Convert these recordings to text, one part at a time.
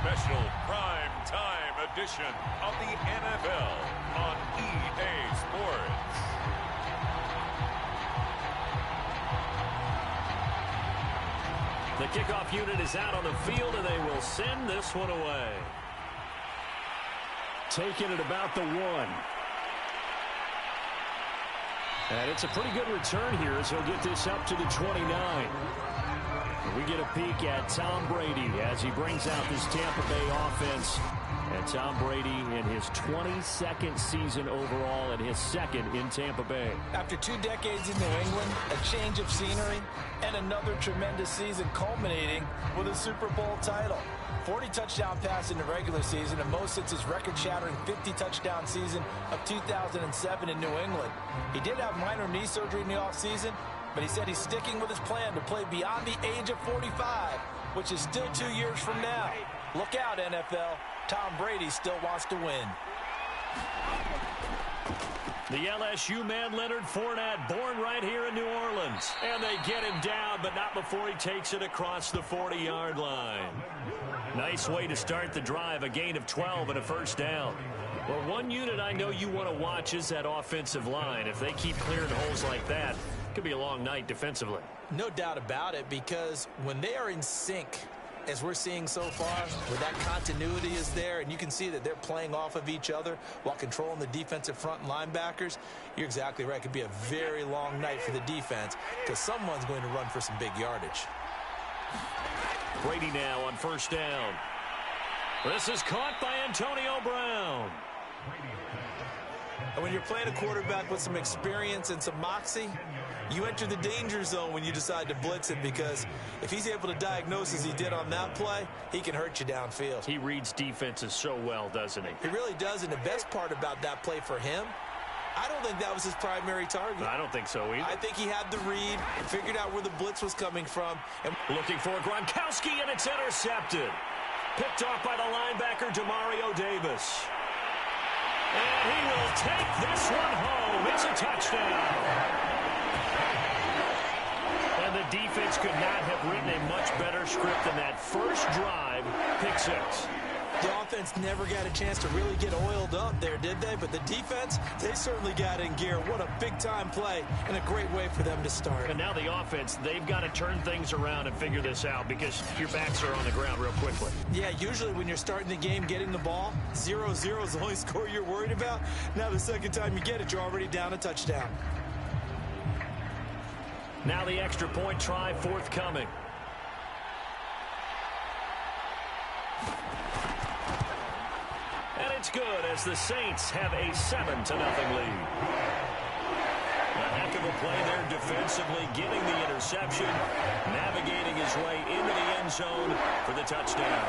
special prime time edition of the NFL on EA Sports. The kickoff unit is out on the field, and they will send this one away. Taking it about the 1. And it's a pretty good return here as he'll get this up to the 29. We get a peek at Tom Brady as he brings out this Tampa Bay offense. And Tom Brady in his 22nd season overall and his second in Tampa Bay. After 2 decades in New England, a change of scenery, and another tremendous season culminating with a Super Bowl title. 40 touchdown pass in the regular season, and most since his record-shattering 50-touchdown season of 2007 in New England. He did have minor knee surgery in the offseason, but he said he's sticking with his plan to play beyond the age of 45, which is still 2 years from now. Look out, NFL. Tom Brady still wants to win. The LSU man, Leonard Fournette, born right here in New Orleans. And they get him down, but not before he takes it across the 40-yard line. Nice way to start the drive, a gain of 12 and a first down. Well, one unit I know you want to watch is that offensive line. If they keep clearing holes like that, it could be a long night defensively. No doubt about it, because when they are in sync, as we're seeing so far, where that continuity is there, and you can see that they're playing off of each other while controlling the defensive front and linebackers, you're exactly right. It could be a very long night for the defense because someone's going to run for some big yardage. Brady now on first down. This is caught by Antonio Brown. And when you're playing a quarterback with some experience and some moxie, you enter the danger zone when you decide to blitz him, because if he's able to diagnose as he did on that play, he can hurt you downfield. He reads defenses so well, doesn't he? He really does, and the best part about that play for him, I don't think that was his primary target. I don't think so either. I think he had the read, figured out where the blitz was coming from. And looking for Gronkowski, and it's intercepted. Picked off by the linebacker, Demario Davis. And he will take this one home. It's a touchdown. And the defense could not have written a much better script than that first drive, pick 6. The offense never got a chance to really get oiled up there, did they? But the defense, they certainly got in gear. What a big-time play and a great way for them to start. And now the offense, they've got to turn things around and figure this out because your backs are on the ground real quickly. Yeah, usually when you're starting the game getting the ball, 0-0 is the only score you're worried about. Now the second time you get it, you're already down a touchdown. Now the extra point try forthcoming. And it's good as the Saints have a 7-0 lead. A heck of a play there defensively, getting the interception, navigating his way into the end zone for the touchdown.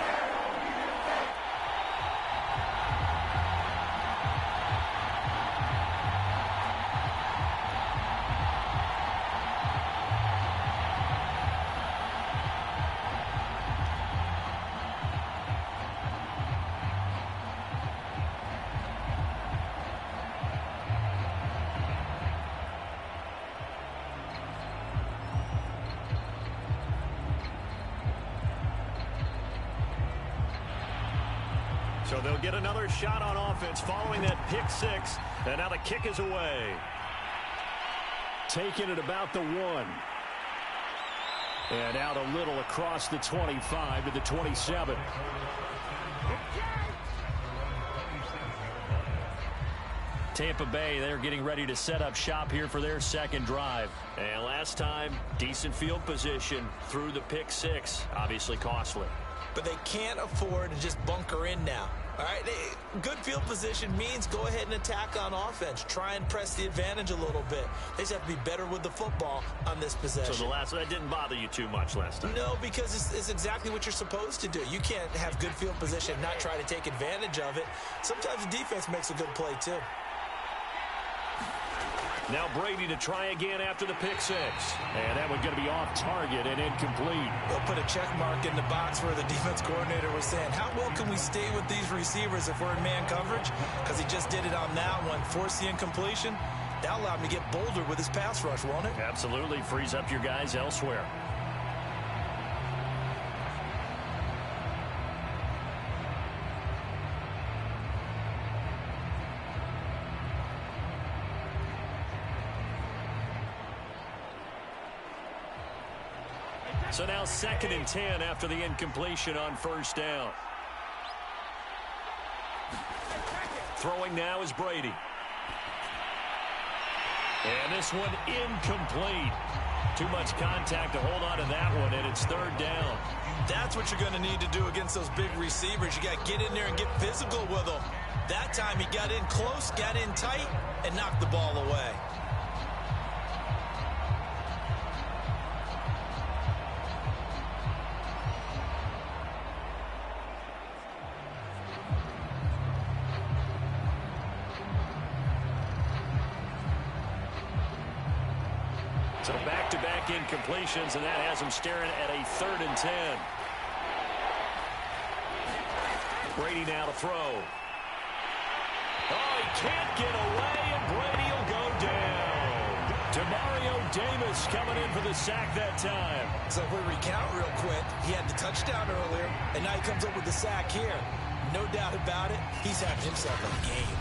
So they'll get another shot on offense following that pick 6. And now the kick is away. Taking it about the 1. And out a little across the 25 to the 27. Tampa Bay, they're getting ready to set up shop here for their second drive. And last time, decent field position through the pick 6. Obviously costly. But they can't afford to just bunker in now. All right, good field position means go ahead and attack on offense. Try and press the advantage a little bit. They just have to be better with the football on this possession. So that didn't bother you too much last time? No, because it's exactly what you're supposed to do. You can't have good field position and not try to take advantage of it. Sometimes the defense makes a good play too. Now Brady to try again after the pick 6. And that one's going to be off target and incomplete. They'll put a check mark in the box where the defense coordinator was saying, how well can we stay with these receivers if we're in man coverage? Because he just did it on that one. Force the incompletion. That'll allow him to get bolder with his pass rush, won't it? Absolutely. Frees up your guys elsewhere. So now 2nd and 10 after the incompletion on first down. Throwing now is Brady. And this one incomplete. Too much contact to hold on to that one, and it's 3rd down. That's what you're going to need to do against those big receivers. You got to get in there and get physical with them. That time he got in close, got in tight, and knocked the ball away. So back-to-back incompletions, and that has him staring at a 3rd and 10. Brady now to throw. Oh, he can't get away, and Brady will go down. Demario Davis coming in for the sack that time. So if we recount real quick, he had the touchdown earlier, and now he comes up with the sack here. No doubt about it, he's having himself a game.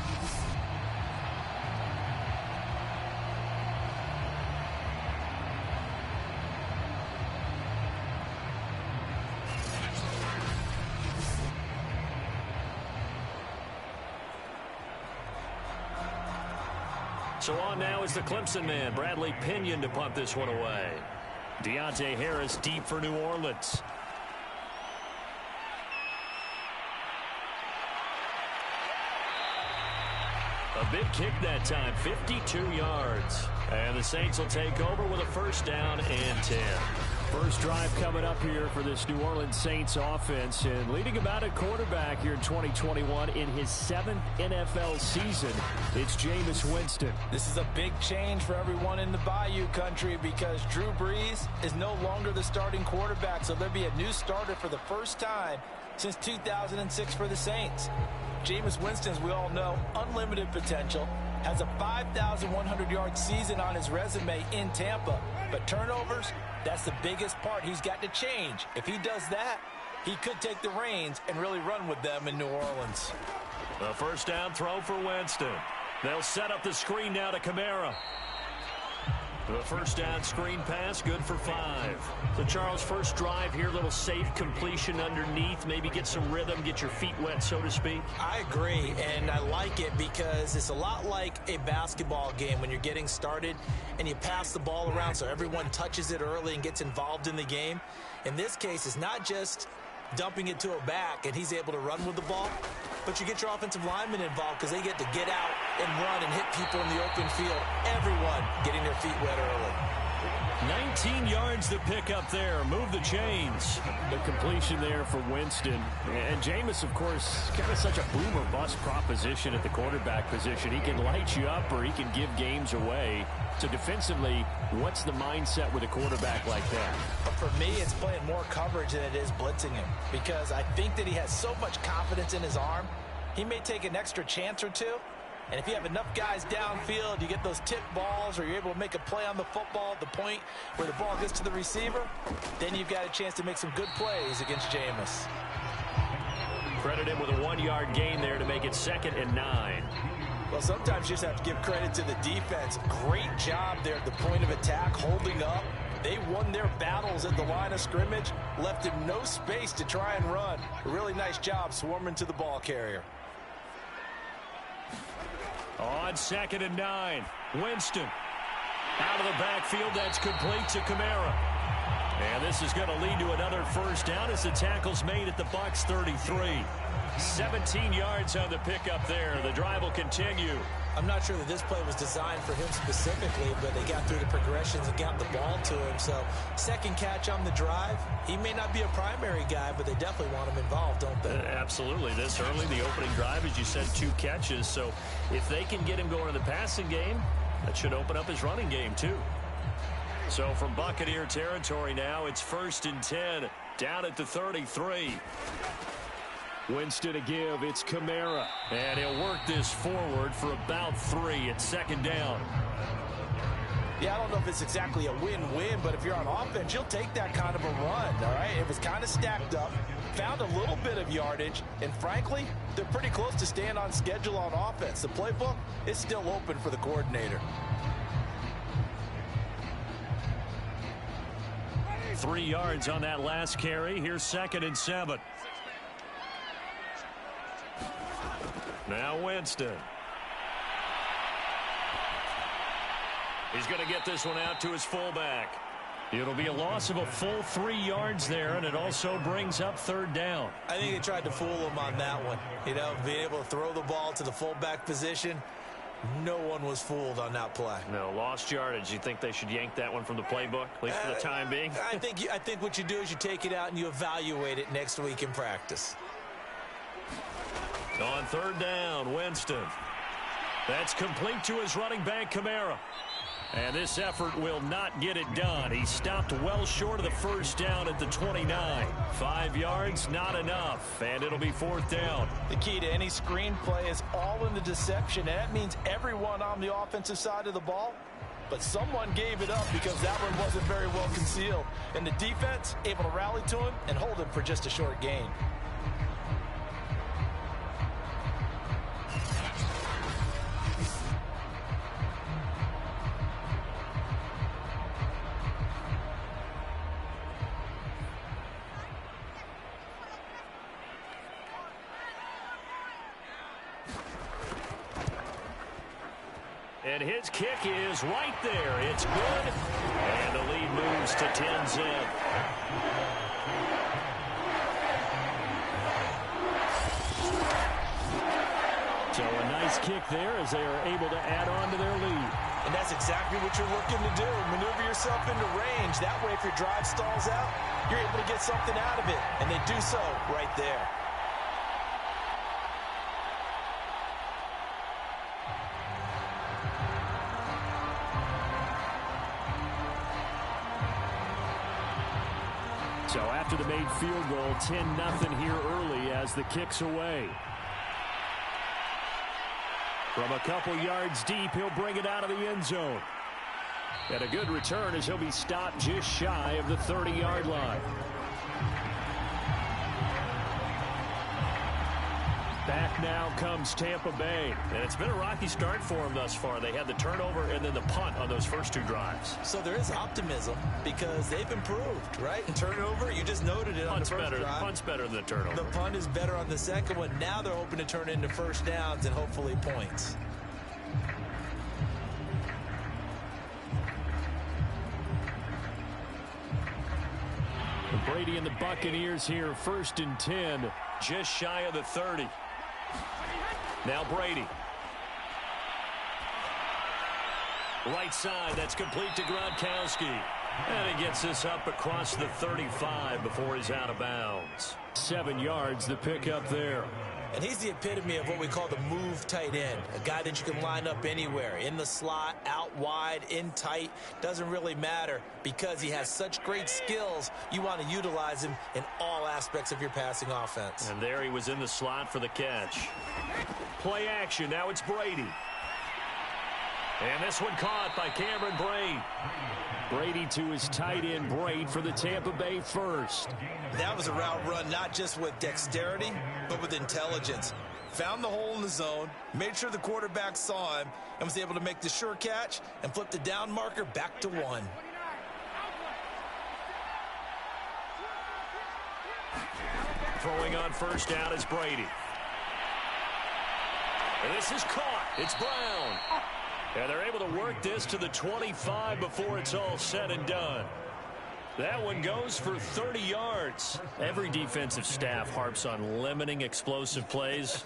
So on now is the Clemson man, Bradley Pinion, to punt this one away. Deontay Harris deep for New Orleans. A big kick that time, 52 yards. And the Saints will take over with a 1st down and 10. First drive coming up here for this New Orleans Saints offense, and leading about at quarterback here in 2021 in his 7th NFL season, it's Jameis Winston. This is a big change for everyone in the Bayou country because Drew Brees is no longer the starting quarterback, so there'll be a new starter for the first time since 2006 for the Saints. Jameis Winston, as we all know, unlimited potential, has a 5,100-yard season on his resume in Tampa, but turnovers, that's the biggest part he's got to change. If he does that, he could take the reins and really run with them in New Orleans. The 1st down throw for Winston. They'll set up the screen now to Kamara. The 1st down screen pass, good for 5. So, Charles, first drive here, little safe completion underneath, maybe get some rhythm, get your feet wet, so to speak. I agree, and I like it because it's a lot like a basketball game when you're getting started and you pass the ball around so everyone touches it early and gets involved in the game. In this case, it's not just dumping it to a back and he's able to run with the ball, but you get your offensive linemen involved because they get to get out and run and hit people in the open field. Everyone getting their feet wet early. 19 yards to pick up there. Move the chains. The completion there for Winston. And Jameis, of course, kind of such a boom or bust proposition at the quarterback position. He can light you up or he can give games away. So defensively, what's the mindset with a quarterback like that? For me, it's playing more coverage than it is blitzing him because I think that he has so much confidence in his arm. He may take an extra chance or two. And if you have enough guys downfield, you get those tip balls or you're able to make a play on the football at the point where the ball gets to the receiver, then you've got a chance to make some good plays against Jameis. Credit him with a 1-yard gain there to make it 2nd and 9. Well, sometimes you just have to give credit to the defense. Great job there at the point of attack, holding up. They won their battles at the line of scrimmage, left him no space to try and run. A really nice job swarming to the ball carrier. On 2nd and 9, Winston. Out of the backfield, that's complete to Kamara. And this is going to lead to another 1st down as the tackle's made at the Bucs 33. 17 yards on the pickup there. The drive will continue. I'm not sure that this play was designed for him specifically, but they got through the progressions and got the ball to him. So, second catch on the drive. He may not be a primary guy, but they definitely want him involved, don't they? Absolutely. This early, the opening drive, as you said, 2 catches. So, if they can get him going in the passing game, that should open up his running game, too. So, from Buccaneer territory now, it's 1st and 10, down at the 33. Winston to give, it's Kamara. And he'll work this forward for about 3 at 2nd down. Yeah, I don't know if it's exactly a win-win, but if you're on offense, you'll take that kind of a run, all right? It was kind of stacked up, found a little bit of yardage, and frankly, they're pretty close to staying on schedule on offense. The playbook is still open for the coordinator. 3 yards on that last carry. Here's 2nd and 7. Now Winston. He's going to get this one out to his fullback. It'll be a loss of a full 3 yards there, and it also brings up 3rd down. I think they tried to fool him on that one. You know, being able to throw the ball to the fullback position. No one was fooled on that play. No, lost yardage. You think they should yank that one from the playbook, at least for the time being? I think what you do is you take it out and you evaluate it next week in practice. On 3rd down, Winston. That's complete to his running back, Kamara. And this effort will not get it done. He stopped well short of the 1st down at the 29. 5 yards, not enough. And it'll be 4th down. The key to any screenplay is all in the deception. And that means everyone on the offensive side of the ball. But someone gave it up because that one wasn't very well concealed. And the defense able to rally to him and hold him for just a short gain. And his kick is right there. It's good. And the lead moves to 10-zip. So a nice kick there as they are able to add on to their lead. And that's exactly what you're looking to do. Maneuver yourself into range. That way, if your drive stalls out, you're able to get something out of it. And they do so right there. So after the made field goal, 10-0 here early as the kick's away. From a couple yards deep, he'll bring it out of the end zone. And a good return as he'll be stopped just shy of the 30-yard line. Back now comes Tampa Bay. And it's been a rocky start for them thus far. They had the turnover and then the punt on those first 2 drives. So there is optimism because they've improved, right? And turnover, you just noted it on the first drive. Punt's better than the turnover. The punt is better on the second one. Now they're hoping to turn it into 1st downs and hopefully points. Brady and the Buccaneers here, 1st and 10, just shy of the 30. Now Brady. Right side, that's complete to Gronkowski. And he gets this up across the 35 before he's out of bounds. 7 yards, the pickup there. And he's the epitome of what we call the move tight end. A guy that you can line up anywhere. In the slot, out wide, in tight. Doesn't really matter because he has such great skills. You want to utilize him in all aspects of your passing offense. And there he was in the slot for the catch. Play action. Now it's Brady. And this one caught by Cameron Brate. Brady to his tight end, Brate, for the Tampa Bay first. That was a route run not just with dexterity, but with intelligence. Found the hole in the zone, made sure the quarterback saw him, and was able to make the sure catch and flip the down marker back to 1. Throwing on 1st down is Brady. And this is caught. It's Brown. And they're able to work this to the 25 before it's all said and done. That one goes for 30 yards. Every defensive staff harps on limiting explosive plays.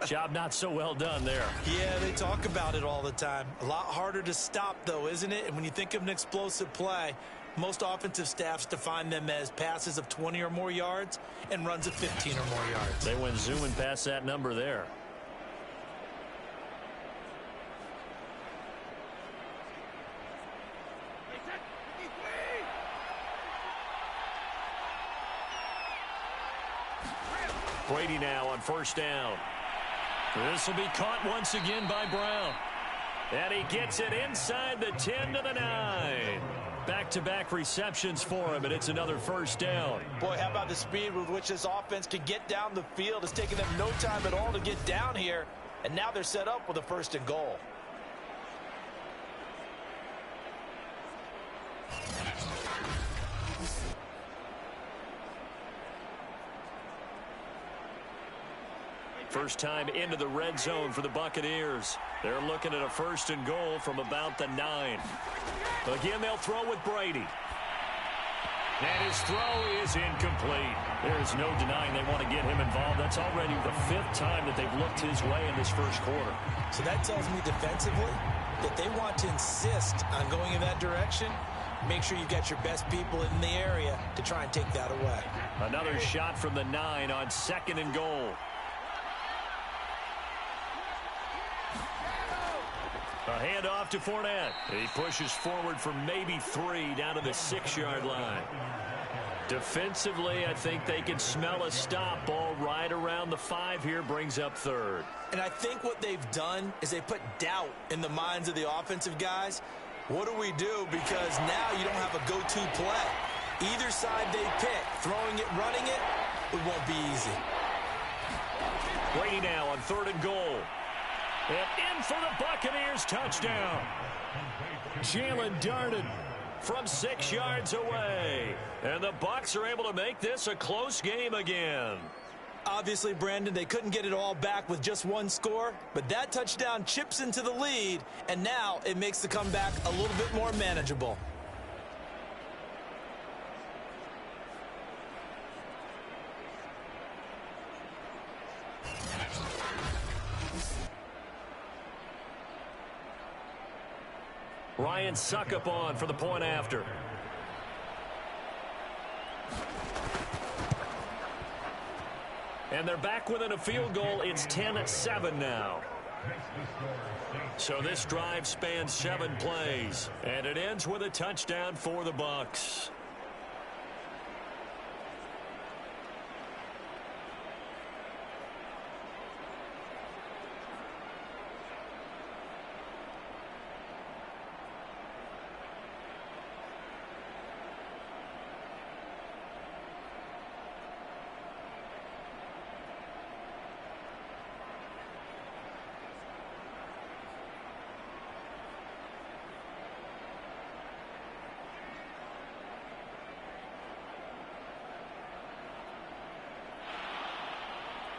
Job not so well done there. Yeah, they talk about it all the time. A lot harder to stop, though, isn't it? And when you think of an explosive play, most offensive staffs define them as passes of 20 or more yards and runs of 15 or more yards. They went zooming past that number there. Brady now on 1st down. This will be caught once again by Brown. And he gets it inside the 10 to the 9. Back-to-back receptions for him, and it's another 1st down. Boy, how about the speed with which this offense can get down the field? It's taken them no time at all to get down here, and now they're set up with a 1st and goal. First time into the red zone for the Buccaneers. They're looking at a 1st and goal from about the 9. Again, they'll throw with Brady. And his throw is incomplete. There's no denying they want to get him involved. That's already the 5th time that they've looked his way in this first quarter. So that tells me defensively that they want to insist on going in that direction. Make sure you've got your best people in the area to try and take that away. Another shot from the 9 on 2nd and goal. A handoff to Fournette. He pushes forward for maybe 3 down to the 6-yard line. Defensively, I think they can smell a stop. Ball right around the 5 here, brings up 3rd. And I think what they've done is they put doubt in the minds of the offensive guys. What do we do? Because now you don't have a go-to play. Either side they pick, throwing it, running it, it won't be easy. Brady now on 3rd and goal. And in for the Buccaneers, touchdown. Jalen darted from 6 yards away. And the Bucs are able to make this a close game again. Obviously, Brandon, they couldn't get it all back with just one score, but that touchdown chips into the lead, and now it makes the comeback a little bit more manageable. Ryan Suckup on for the point after. And they're back within a field goal. It's 10-7 now. So this drive spans 7 plays. And it ends with a touchdown for the Bucs.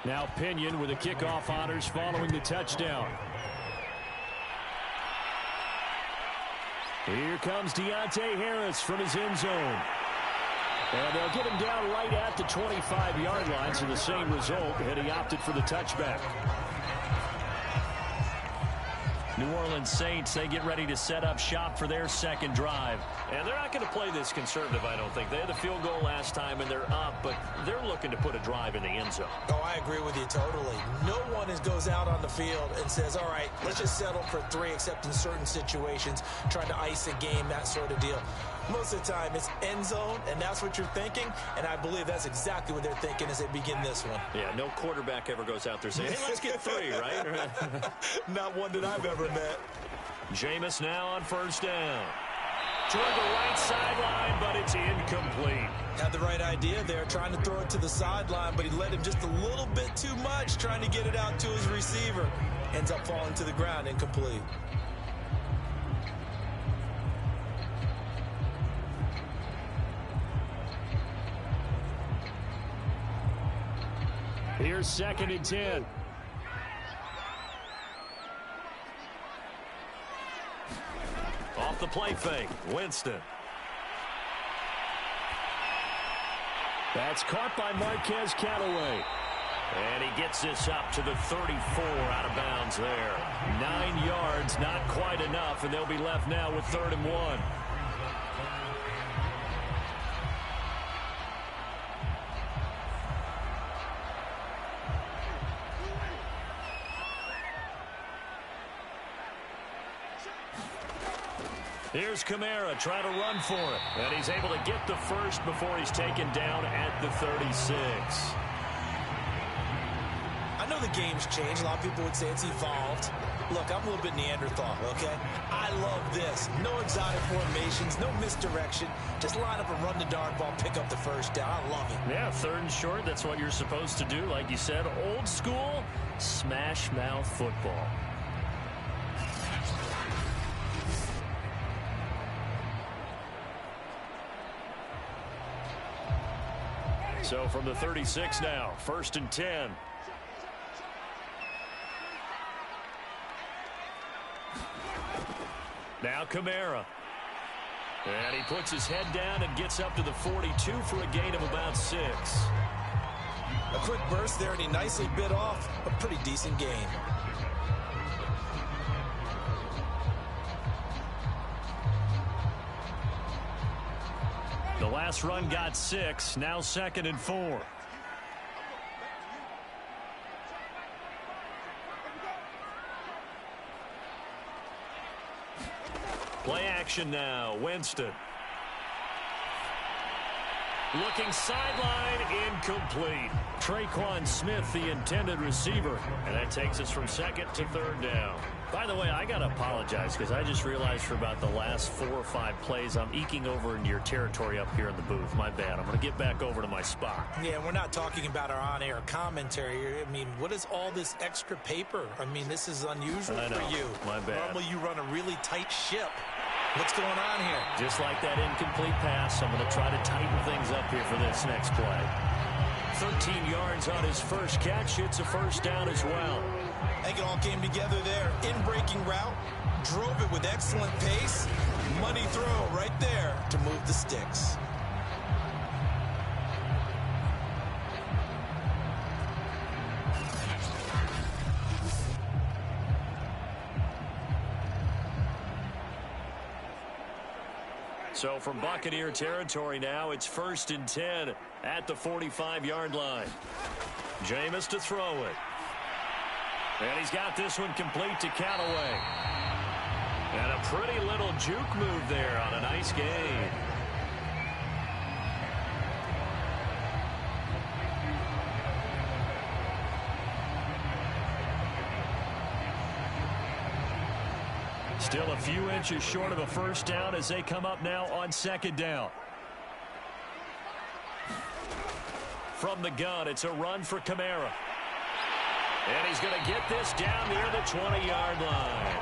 Now Pinion with the kickoff honors following the touchdown. Here comes Deontay Harris from his end zone. And they'll get him down right at the 25-yard line, so the same result, and he opted for the touchback. New Orleans Saints, they get ready to set up shop for their 2nd drive. And they're not going to play this conservative, I don't think. They had the field goal last time, and they're up, but they're looking to put a drive in the end zone. Oh, I agree with you totally. No one goes out on the field and says, all right, let's just settle for 3, except in certain situations, trying to ice a game, that sort of deal. Most of the time, it's end zone, and that's what you're thinking, and I believe that's exactly what they're thinking as they begin this one. Yeah, no quarterback ever goes out there saying, hey, let's get 3, right? Not one that I've ever met. Jameis now on 1st down. Toward the right sideline, but it's incomplete. Had the right idea there, trying to throw it to the sideline, but he led him just a little bit too much, trying to get it out to his receiver. Ends up falling to the ground, incomplete. Here's 2nd and 10. Off the play fake, Winston. That's caught by Marquez Callaway. And he gets this up to the 34 out of bounds there. 9 yards, not quite enough, and they'll be left now with 3rd and 1. Here's Kamara trying to run for it. And he's able to get the first before he's taken down at the 36. I know the game's changed. A lot of people would say it's evolved. Look, I'm a little bit Neanderthal, okay? I love this. No exotic formations, no misdirection. Just line up and run the dart ball, pick up the first down. I love it. Yeah, 3rd and short, that's what you're supposed to do. Like you said, old school, smash mouth football. So from the 36 now, 1st and 10. Now Kamara. And he puts his head down and gets up to the 42 for a gain of about 6. A quick burst there, and he nicely bit off a pretty decent gain. The last run got 6, now 2nd and 4. Play action now, Winston. Looking sideline, incomplete. Traquan Smith, the intended receiver. And that takes us from 2nd to 3rd down. By the way, I got to apologize because I just realized for about the last 4 or 5 plays, I'm eking over into your territory up here in the booth. My bad. I'm going to get back over to my spot. Yeah, we're not talking about our on-air commentary. I mean, what is all this extra paper? I mean, this is unusual for you. My bad. Normally you run a really tight ship. What's going on here? Just like that incomplete pass, I'm going to try to tighten things up here for this next play. 13 yards on his first catch. It's a first down as well. I think it all came together there. In-breaking route, drove it with excellent pace. Money throw right there to move the sticks. So from Buccaneer territory now, it's 1st and 10 at the 45-yard line. Jameis to throw it. And he's got this one complete to Callaway. And a pretty little juke move there on a nice gain. Still a few inches short of a first down as they come up now on 2nd down. From the gun, it's a run for Kamara. And he's going to get this down near the 20-yard line.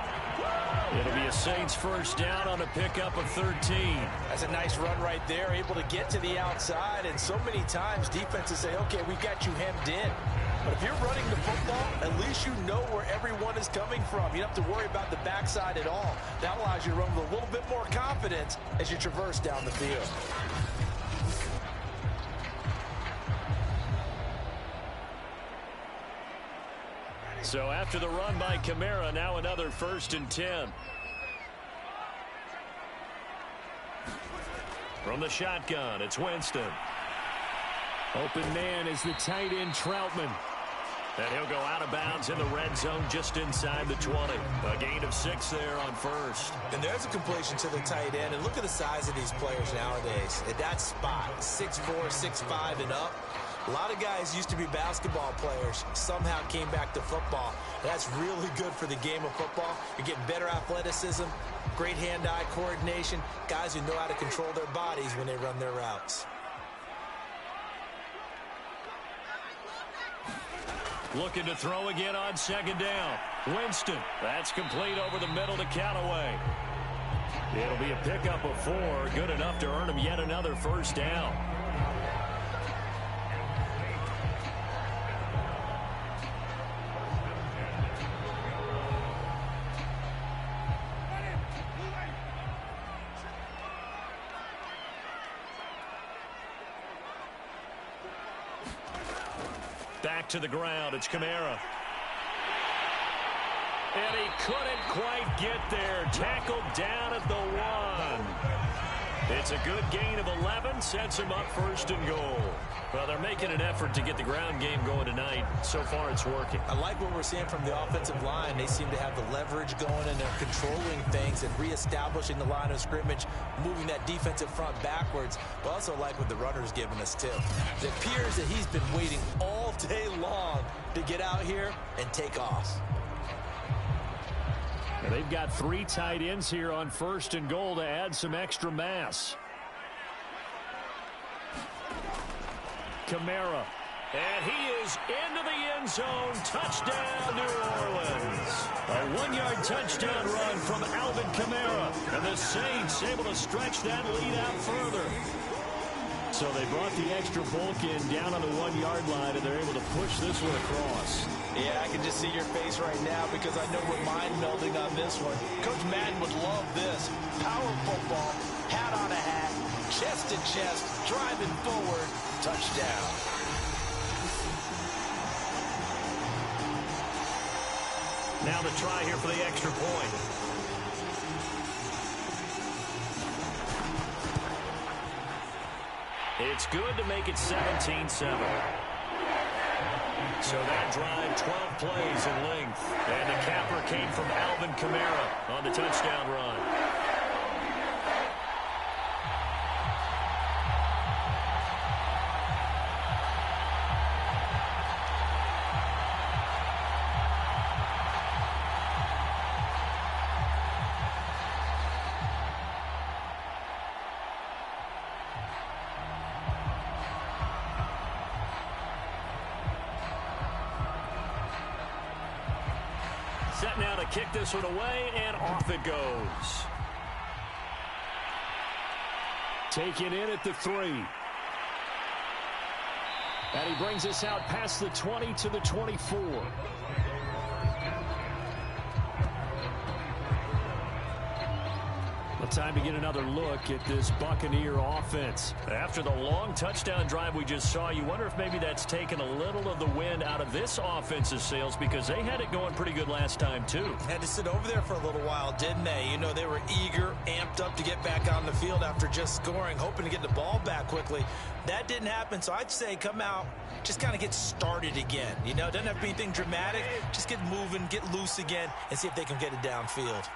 It'll be a Saints first down on a pickup of 13. That's a nice run right there, able to get to the outside. And so many times defenses say, okay, we've got you hemmed in. But if you're running the football, at least you know where everyone is coming from. You don't have to worry about the backside at all. That allows you to run with a little bit more confidence as you traverse down the field. So after the run by Kamara, now another 1st and 10. From the shotgun, it's Winston. Open man is the tight end Troutman. And he'll go out of bounds in the red zone just inside the 20. A gain of 6 there on 1st. And there's a completion to the tight end. And look at the size of these players nowadays. At that spot, 6'4", 6'5", and up. A lot of guys used to be basketball players, somehow came back to football. That's really good for the game of football. You're getting better athleticism, great hand-eye coordination, guys who know how to control their bodies when they run their routes. Looking to throw again on 2nd down. Winston, that's complete over the middle to Callaway. It'll be a pickup of 4, good enough to earn him yet another first down. Back to the ground, it's Kamara. And he couldn't quite get there. Tackled down at the 1. It's a good gain of 11, sets him up 1st and goal. Well, they're making an effort to get the ground game going tonight. So far, it's working. I like what we're seeing from the offensive line. They seem to have the leverage going, and they're controlling things and reestablishing the line of scrimmage, moving that defensive front backwards. But also like what the runner's giving us, too. It appears that he's been waiting all day long to get out here and take off. And they've got 3 tight ends here on 1st and goal to add some extra mass. Kamara. And he is into the end zone. Touchdown, New Orleans. A 1-yard touchdown run from Alvin Kamara. And the Saints able to stretch that lead out further. So they brought the extra bulk in down on the 1-yard line, and they're able to push this one across. Yeah, I can just see your face right now because I know we're mind-melding on this one. Coach Madden would love this. Power football, hat on a hat, chest to chest, driving forward, touchdown. Now the try here for the extra point. It's good to make it 17-7. So that drive, 12 plays in length. And the capper came from Alvin Kamara on the touchdown run. Set now to kick this one away, and off it goes. Taken in at the 3. And he brings us out past the 20 to the 24. Well, time to get another look at this Buccaneer offense. After the long touchdown drive we just saw, you wonder if maybe that's taken a little of the wind out of this offense's sails, because they had it going pretty good last time, too. Had to sit over there for a little while, didn't they? You know, they were eager, amped up to get back on the field after just scoring, hoping to get the ball back quickly. That didn't happen, so I'd say come out, just kind of get started again. You know, doesn't have to be anything dramatic. Just get moving, get loose again, and see if they can get it downfield.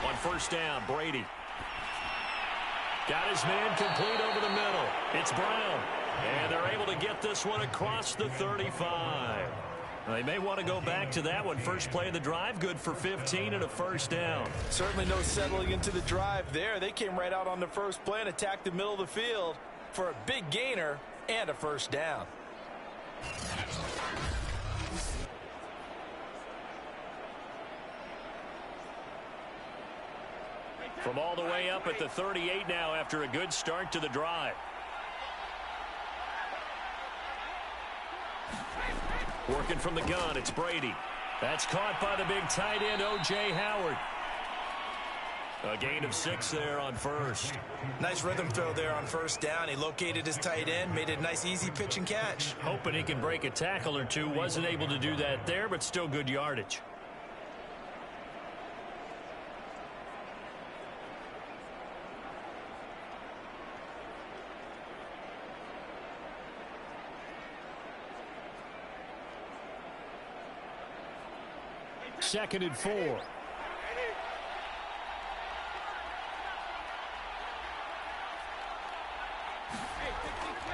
On first down, Brady. Got his man complete over the middle. It's Brown. And they're able to get this one across the 35. They may want to go back to that one. First play of the drive, good for 15 and a first down. Certainly no settling into the drive there. They came right out on the first play and attacked the middle of the field for a big gainer and a first down. From all the way up at the 38 now after a good start to the drive. Working from the gun, it's Brady. That's caught by the big tight end, O.J. Howard. A gain of 6 there on first. Nice rhythm throw there on first down. He located his tight end, made it a nice easy pitch and catch. Hoping he can break a tackle or two. Wasn't able to do that there, but still good yardage. Second and 4.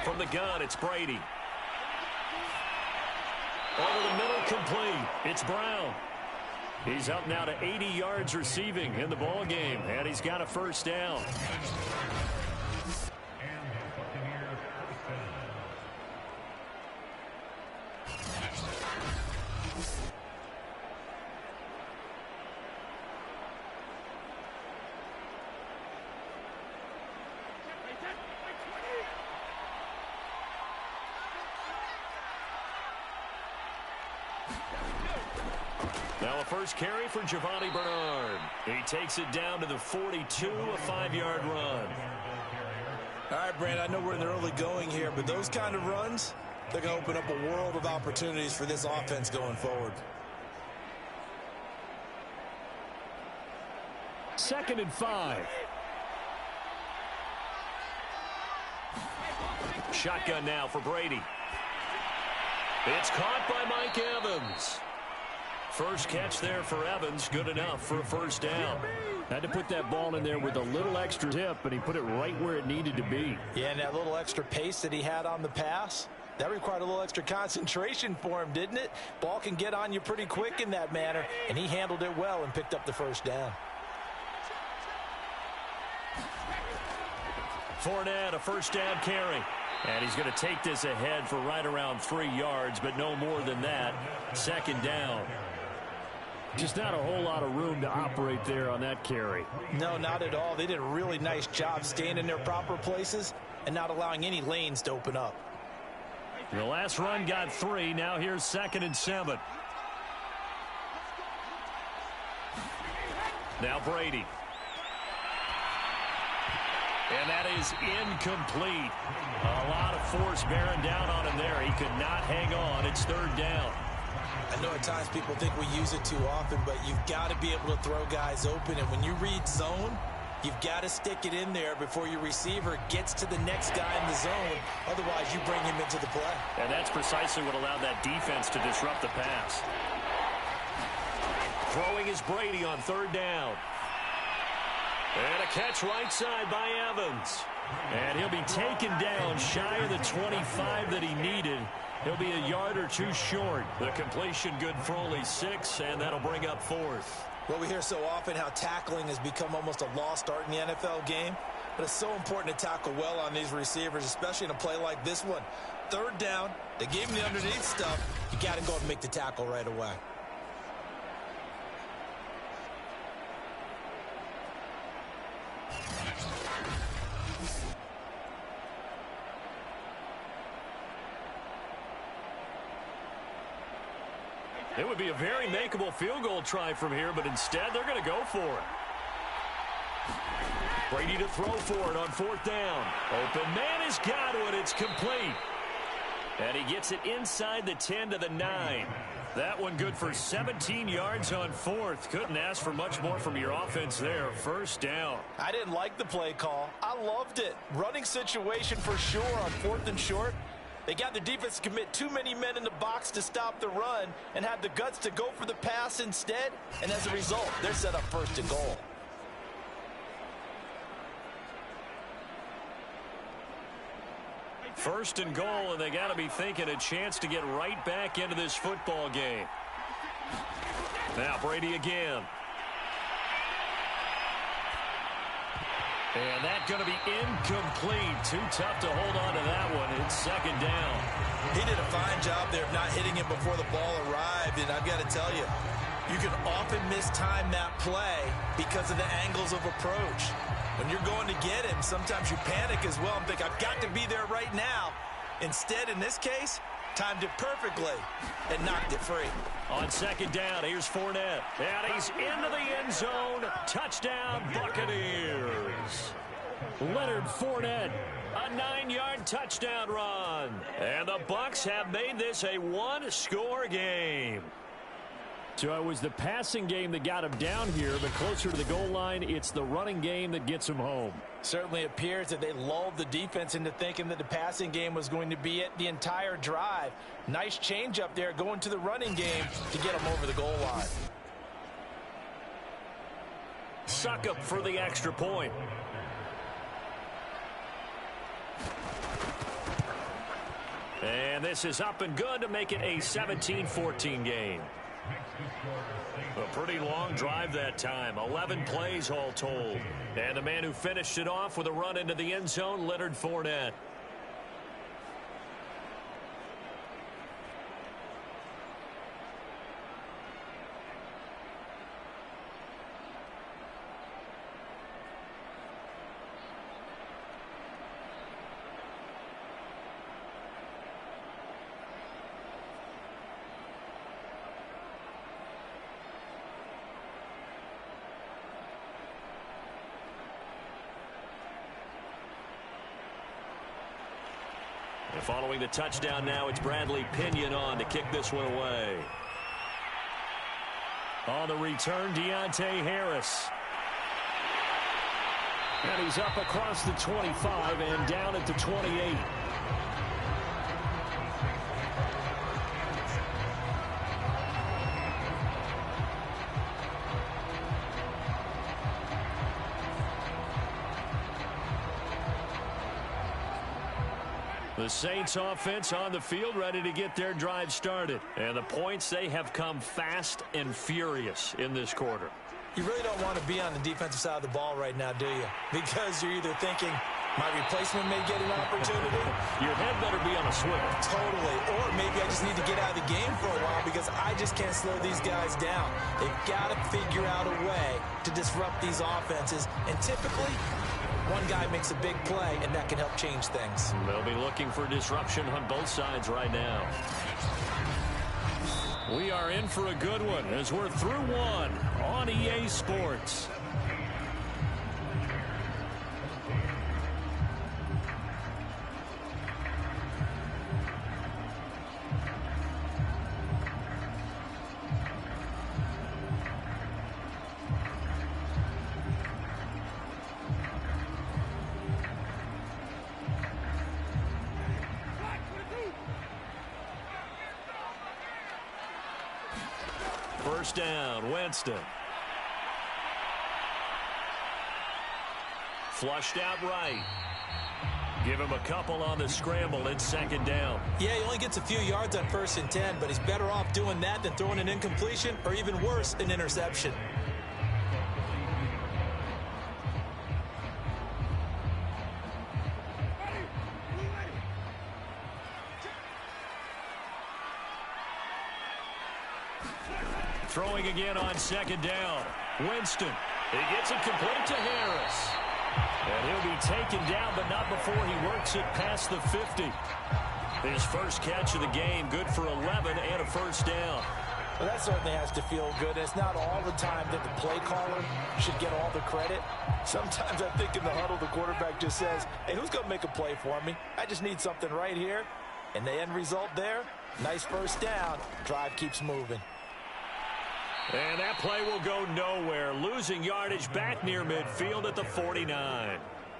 From the gun, it's Brady. Over the middle, complete. It's Brown. He's up now to 80 yards receiving in the ball game, and he's got a first down. Now a first carry for Giovanni Bernard. He takes it down to the 42, a 5-yard run. All right, Brand, I know we're in the early going here, but those kind of runs, they're going to open up a world of opportunities for this offense going forward. Second and 5. Shotgun now for Brady. It's caught by Mike Evans. First catch there for Evans, good enough for a first down. Had to put that ball in there with a little extra tip, but he put it right where it needed to be. Yeah, and that little extra pace that he had on the pass, that required a little extra concentration for him, didn't it? Ball can get on you pretty quick in that manner, and he handled it well and picked up the first down. Fournette, a first down carry. And he's going to take this ahead for right around 3 yards, but no more than that. Second down. Just not a whole lot of room to operate there on that carry. No, not at all. They did a really nice job staying in their proper places and not allowing any lanes to open up. The last run got 3. Now here's 2nd and 7. Now Brady. And that is incomplete. A lot of force bearing down on him there. He could not hang on. It's 3rd down. I know at times people think we use it too often, but you've got to be able to throw guys open. And when you read zone, you've got to stick it in there before your receiver gets to the next guy in the zone. Otherwise, you bring him into the play. And that's precisely what allowed that defense to disrupt the pass. Throwing is Brady on 3rd down. And a catch right side by Evans. And he'll be taken down shy of the 25 that he needed. He'll be a yard or 2 short. The completion good for only 6, and that'll bring up 4th. Well, we hear so often how tackling has become almost a lost art in the NFL game. But it's so important to tackle well on these receivers, especially in a play like this one. 3rd down, they gave him the underneath stuff. You got to go and make the tackle right away. It would be a very makeable field goal try from here, but instead they're going to go for it. Brady to throw for it on 4th down. Open man has got it. It's complete. And he gets it inside the 10 to the 9. That one good for 17 yards on 4th. Couldn't ask for much more from your offense there. 1st down. I didn't like the play call. I loved it. Running situation for sure on 4th and short. They got the defense to commit too many men in the box to stop the run and had the guts to go for the pass instead. And as a result, they're set up 1st and goal. First and goal, and they got to be thinking a chance to get right back into this football game. Now Brady again. And that's going to be incomplete. Too tough to hold on to that one. It's 2nd down. He did a fine job there of not hitting him before the ball arrived. And I've got to tell you, you can often mistime that play because of the angles of approach. When you're going to get him, sometimes you panic as well and think, I've got to be there right now. Instead, in this case, timed it perfectly and knocked it free. On 2nd down, here's Fournette. And he's into the end zone. Touchdown, Buccaneers. Leonard Fournette, a 9-yard touchdown run. And the Bucs have made this a 1-score game. So it was the passing game that got him down here, but closer to the goal line, it's the running game that gets him home. Certainly appears that they lulled the defense into thinking that the passing game was going to be it the entire drive. Nice change up there going to the running game to get him over the goal line. Suck up for the extra point. And this is up and good to make it a 17-14 game. A pretty long drive that time. 11 plays all told. And the man who finished it off with a run into the end zone, Leonard Fournette. And following the touchdown now, it's Bradley Pinion on to kick this one away. On the return, Deontay Harris. And he's up across the 25 and down at the 28. The Saints offense on the field ready to get their drive started. And the points, they have come fast and furious in this quarter. You really don't want to be on the defensive side of the ball right now, do you? Because you're either thinking, My replacement may get an opportunity. Your head better be on a swivel. Totally. Or maybe I just need to get out of the game for a while because I just can't slow these guys down. They've got to figure out a way to disrupt these offenses. And typically, one guy makes a big play, and that can help change things. They'll be looking for disruption on both sides right now. We are in for a good one as we're through one on EA Sports. First down, Winston. Flushed out right. Give him a couple on the scramble. It's second down. Yeah, he only gets a few yards on 1st and 10, but he's better off doing that than throwing an incompletion or even worse, an interception. Throwing again on second down. Winston. He gets it complete to Harris. And he'll be taken down, but not before he works it past the 50. His first catch of the game, good for 11 and a first down. Well, that certainly has to feel good. It's not all the time that the play caller should get all the credit. Sometimes I think in the huddle, the quarterback just says, hey, who's going to make a play for me? I just need something right here. And the end result there, nice first down. Drive keeps moving. And that play will go nowhere. Losing yardage back near midfield at the 49.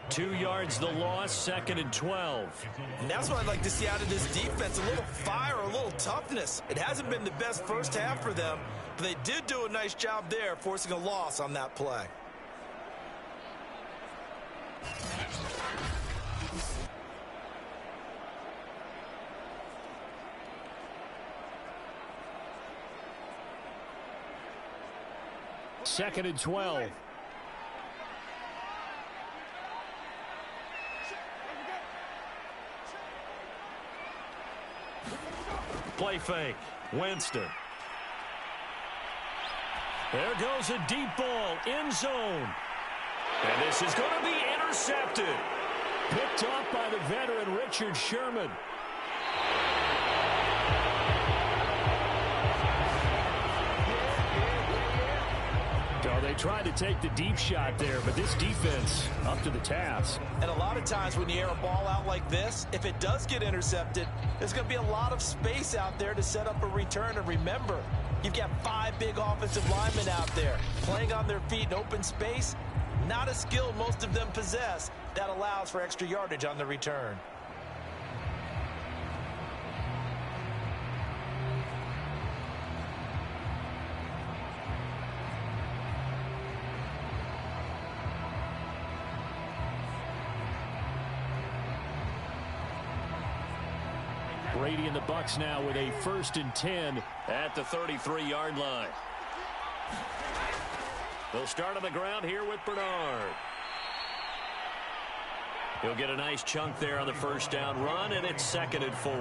2 yards the loss, 2nd and 12. And that's what I'd like to see out of this defense. A little fire, a little toughness. It hasn't been the best first half for them, but they did do a nice job there, forcing a loss on that play. Second and 12. Play fake. Winston. There goes a deep ball. End zone. And this is going to be intercepted. Picked off by the veteran Richard Sherman. So they tried to take the deep shot there, but this defense up to the task. And a lot of times when you air a ball out like this, if it does get intercepted, there's going to be a lot of space out there to set up a return. And remember, you've got 5 big offensive linemen out there playing on their feet in open space. Not a skill most of them possess. That allows for extra yardage on the return. Brady and the Bucs now with a 1st and 10 at the 33-yard line. They'll start on the ground here with Bernard. He'll get a nice chunk there on the first down run, and it's 2nd and 4.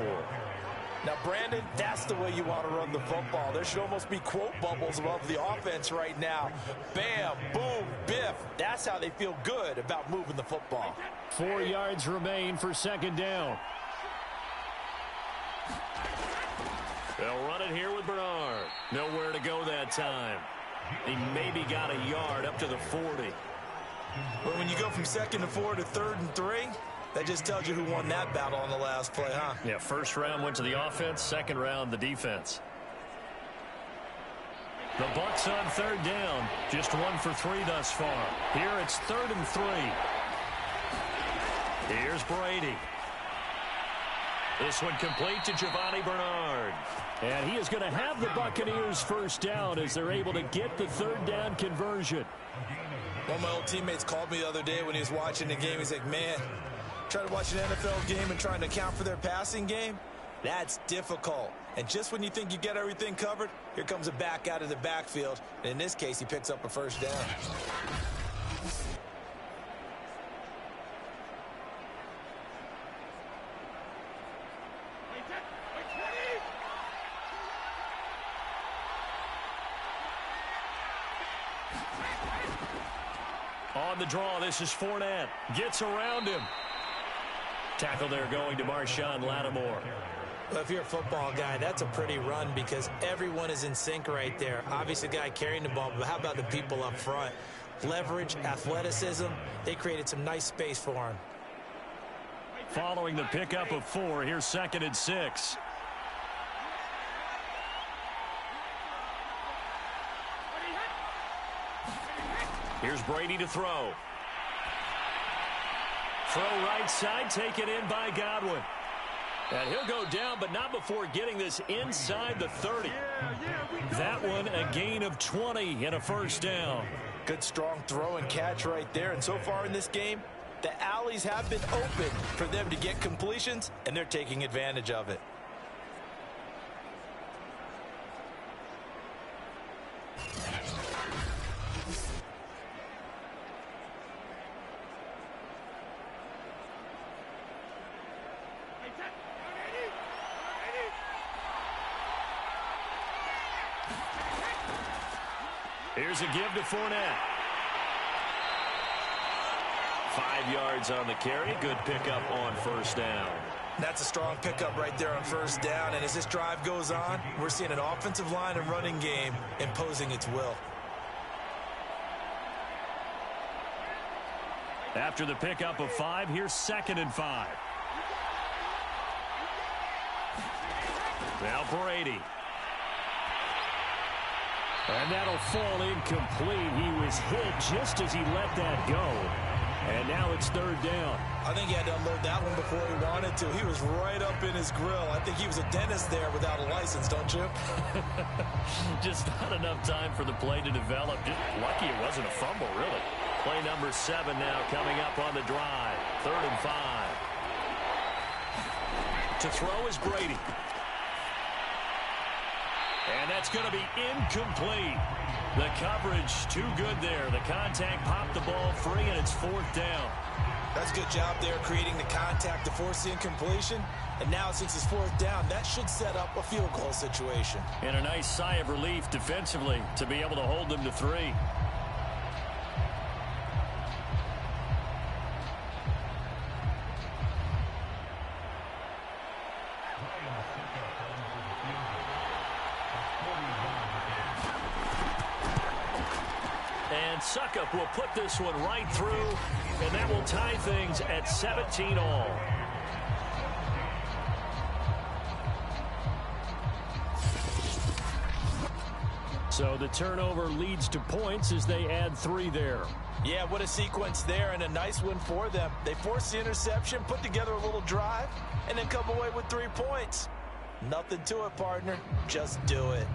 Now, Brandon, that's the way you want to run the football. There should almost be quote bubbles above the offense right now. Bam, boom, biff. That's how they feel good about moving the football. 4 yards remain for 2nd down. They'll run it here with Bernard. Nowhere to go that time. He maybe got a yard up to the 40. But when you go from 2nd and 4 to 3rd and 3, that just tells you who won that battle on the last play, huh? Yeah, first round went to the offense, second round the defense. The Bucs on 3rd down. Just 1 for 3 thus far. Here it's 3rd and 3. Here's Brady. This one complete to Giovanni Bernard. And he is going to have the Buccaneers first down as they're able to get the 3rd down conversion. One of my old teammates called me the other day when he was watching the game. He's like, man, trying to watch an NFL game and trying to account for their passing game, that's difficult. And just when you think you get everything covered, here comes a back out of the backfield. And in this case, he picks up a first down. On the draw, this is Fournette. Gets around him. Tackle there going to Marshawn Lattimore. Well, if you're a football guy, that's a pretty run because everyone is in sync right there. Obviously, the guy carrying the ball, but how about the people up front? Leverage, athleticism, they created some nice space for him. Following the pickup of 4, here's 2nd and 6. Here's Brady to throw. Throw right side, taken in by Godwin. And he'll go down, but not before getting this inside the 30. That one, a gain of 20 and a first down. Good, strong throw and catch right there. And so far in this game, the alleys have been open for them to get completions, and they're taking advantage of it. Here's a give to Fournette. 5 yards on the carry. Good pickup on first down. That's a strong pickup right there on first down. And as this drive goes on, we're seeing an offensive line and running game imposing its will. After the pickup of 5, here's 2nd and 5. Now Brady. And that'll fall incomplete. He was hit just as he let that go. And now it's 3rd down. I think he had to unload that one before he wanted to. He was right up in his grill. I think he was a dentist there without a license, don't you? Just not enough time for the play to develop. Just lucky it wasn't a fumble, really. Play number 7 now coming up on the drive. 3rd and 5. To throw is Brady. And that's going to be incomplete. The coverage too good there. The contact popped the ball free, and it's 4th down. That's a good job there creating the contact to force the incompletion. And now since it's 4th down, that should set up a field goal situation. And a nice sigh of relief defensively to be able to hold them to 3. And Suckup will put this one right through, and that will tie things at 17 all. So the turnover leads to points as they add 3 there. Yeah, what a sequence there, and a nice one for them. They force the interception, put together a little drive, and then come away with 3 points. Nothing to it, partner. Just do it.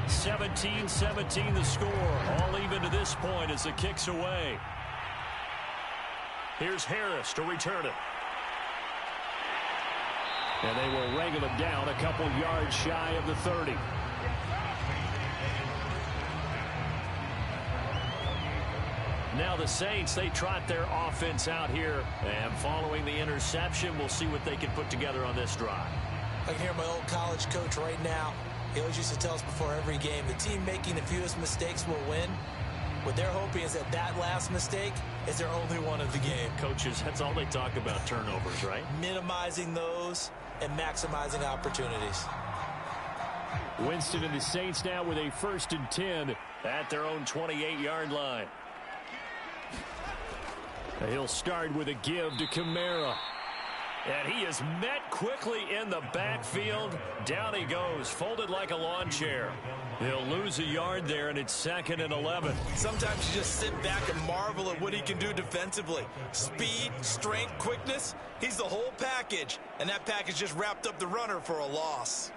(17-17) the score. All even to this point as the kick's away. Here's Harris to return it. And they will wrangle him down a couple yards shy of the 30. Now the Saints, they trot their offense out here. And following the interception, we'll see what they can put together on this drive. I can hear my old college coach right now. He always used to tell us before every game, the team making the fewest mistakes will win. What they're hoping is that that last mistake is their only one of the game. Coaches, that's all they talk about, turnovers, right? Minimizing those and maximizing opportunities. Winston and the Saints now with a 1st and 10 at their own 28-yard line. He'll start with a give to Kamara. And he is met quickly in the backfield. Down he goes, folded like a lawn chair. He'll lose a yard there, and it's 2nd and 11. Sometimes you just sit back and marvel at what he can do defensively. Speed, strength, quickness, he's the whole package. And that package just wrapped up the runner for a loss.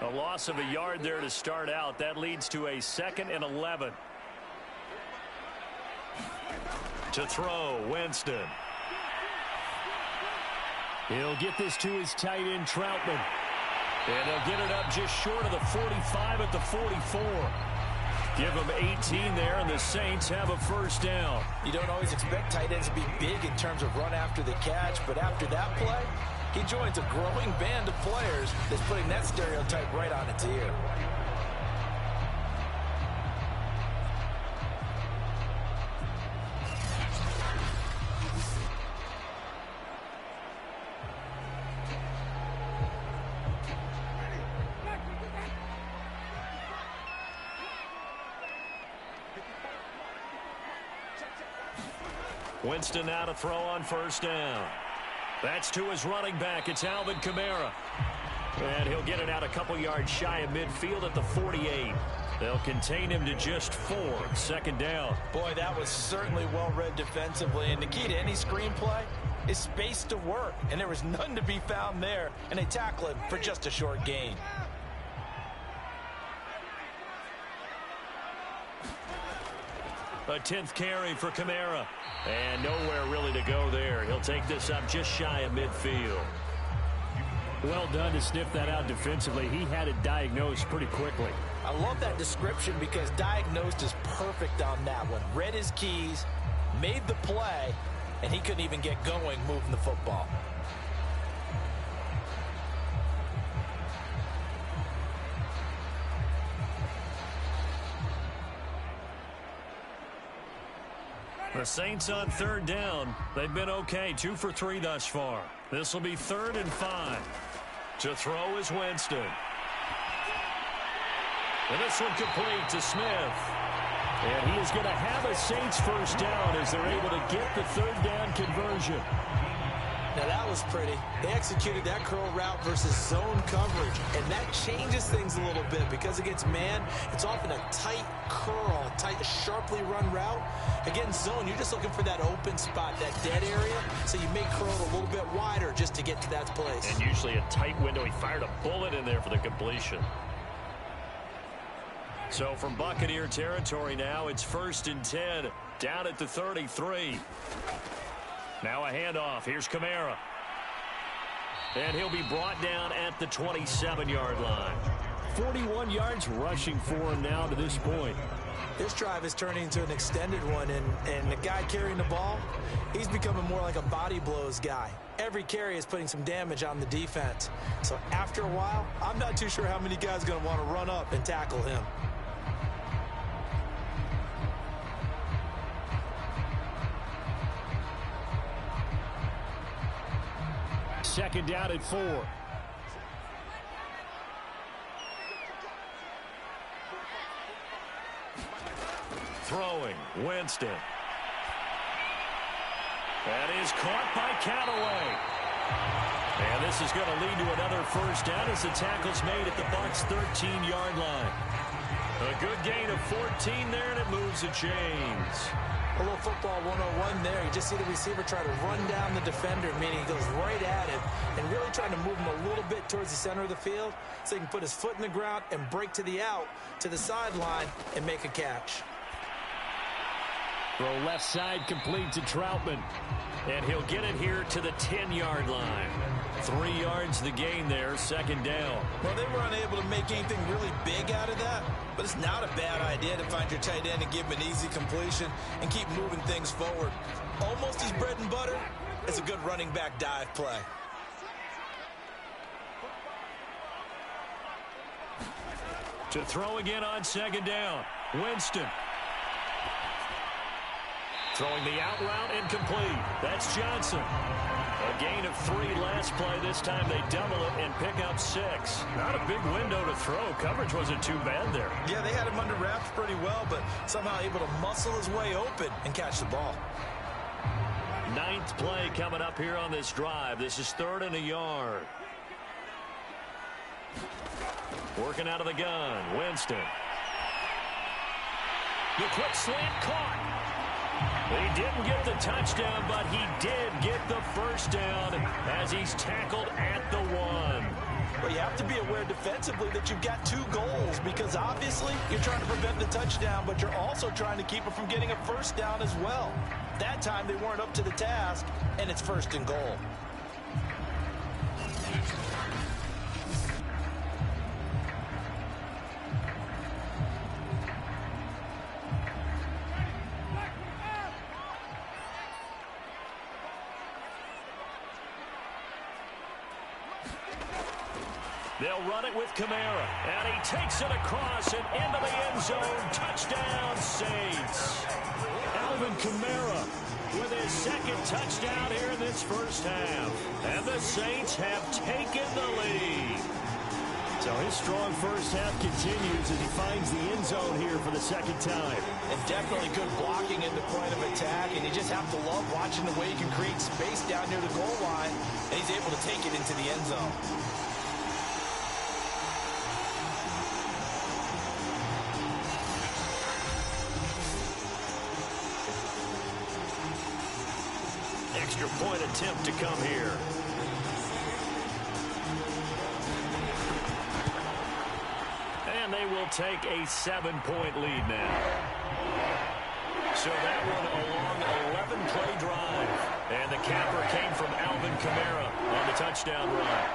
A loss of a yard there to start out. That leads to a 2nd and 11. To throw, Winston. He'll get this to his tight end, Troutman. And they'll get it up just short of the 45 at the 44. Give them 18 there, and the Saints have a first down. You don't always expect tight ends to be big in terms of run after the catch, but after that play, he joins a growing band of players that's putting that stereotype right on its ear. Winston now to throw on first down. That's to his running back. It's Alvin Kamara. And he'll get it out a couple yards shy of midfield at the 48. They'll contain him to just 4. Second down. Boy, that was certainly well read defensively. And the key to any screenplay is space to work. And there was none to be found there. And they tackle him for just a short gain. A 10th carry for Kamara. And nowhere really to go there. He'll take this up just shy of midfield. Well done to sniff that out defensively. He had it diagnosed pretty quickly. I love that description because diagnosed is perfect on that one. Read his keys, made the play, and he couldn't even get going moving the football. The Saints on third down. They've been okay. 2 for 3 thus far. This will be 3rd and 5. To throw is Winston. And this one complete to Smith. And he is going to have a Saints first down as they're able to get the third down conversion. Now that was pretty. They executed that curl route versus zone coverage, and that changes things a little bit because against man, it's often a tight curl, tight, sharply run route. Against zone, you're just looking for that open spot, that dead area, so you may curl it a little bit wider just to get to that place. And usually a tight window. He fired a bullet in there for the completion. So from Buccaneer territory now, it's 1st and 10, down at the 33. Now a handoff. Here's Kamara. And he'll be brought down at the 27-yard line. 41 yards rushing for him now to this point. This drive is turning into an extended one, and the guy carrying the ball, he's becoming more like a body blows guy. Every carry is putting some damage on the defense. So after a while, I'm not too sure how many guys are going to want to run up and tackle him. Second down at 4. Throwing, Winston. That is caught by Callaway. And this is going to lead to another first down as the tackle's made at the Bucs' 13-yard line. A good gain of 14 there, and it moves the chains. A little football 101 there. You just see the receiver try to run down the defender, meaning he goes right at him and really trying to move him a little bit towards the center of the field so he can put his foot in the ground and break to the out, to the sideline, and make a catch. Throw left side complete to Troutman. And he'll get it here to the 10-yard line. 3 yards the gain there, second down. Well, they were unable to make anything really big out of that, but it's not a bad idea to find your tight end and give him an easy completion and keep moving things forward. Almost his bread and butter is a good running back dive play. To throw again on second down, Winston. Throwing the out route incomplete. That's Johnson. A gain of 3 last play. This time they double it and pick up 6. Not a big window to throw. Coverage wasn't too bad there. Yeah, they had him under wraps pretty well, but somehow able to muscle his way open and catch the ball. 9th play coming up here on this drive. This is 3rd and a yard. Working out of the gun, Winston. The quick slant caught. He didn't get the touchdown, but he did get the first down as he's tackled at the 1. Well, you have to be aware defensively that you've got 2 goals because obviously you're trying to prevent the touchdown, but you're also trying to keep it from getting a first down as well. That time they weren't up to the task, and it's 1st and goal. They'll run it with Kamara. And he takes it across and into the end zone. Touchdown, Saints. Alvin Kamara with his second touchdown here in this first half. And the Saints have taken the lead. So his strong first half continues as he finds the end zone here for the second time. And definitely good blocking in the point of attack. And you just have to love watching the way he can create space down near the goal line. And he's able to take it into the end zone. Extra point attempt to come here. And they will take a 7-point lead now. So that one a long 11-play drive. And the capper came from Alvin Kamara on the touchdown run.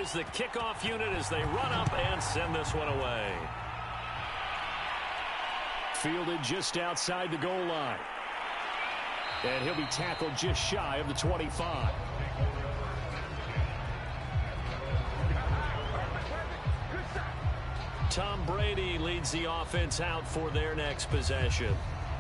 Is the kickoff unit as they run up and send this one away. Fielded just outside the goal line. And he'll be tackled just shy of the 25. Tom Brady leads the offense out for their next possession.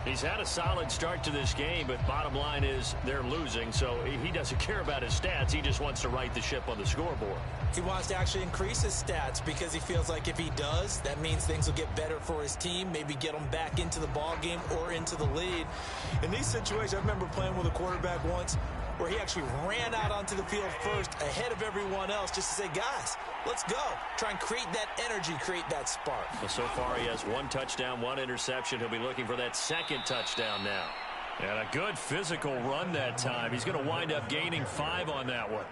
He's had a solid start to this game, but bottom line is they're losing, so he doesn't care about his stats. He just wants to right the ship on the scoreboard. He wants to actually increase his stats because he feels like if he does, that means things will get better for his team, maybe get them back into the ball game or into the lead. In these situations, I remember playing with a quarterback once where he actually ran out onto the field first ahead of everyone else just to say, guys, let's go. Try and create that energy, create that spark. Well, so far he has 1 touchdown, 1 interception. He'll be looking for that second touchdown now. And a good physical run that time. He's going to wind up gaining 5 on that one.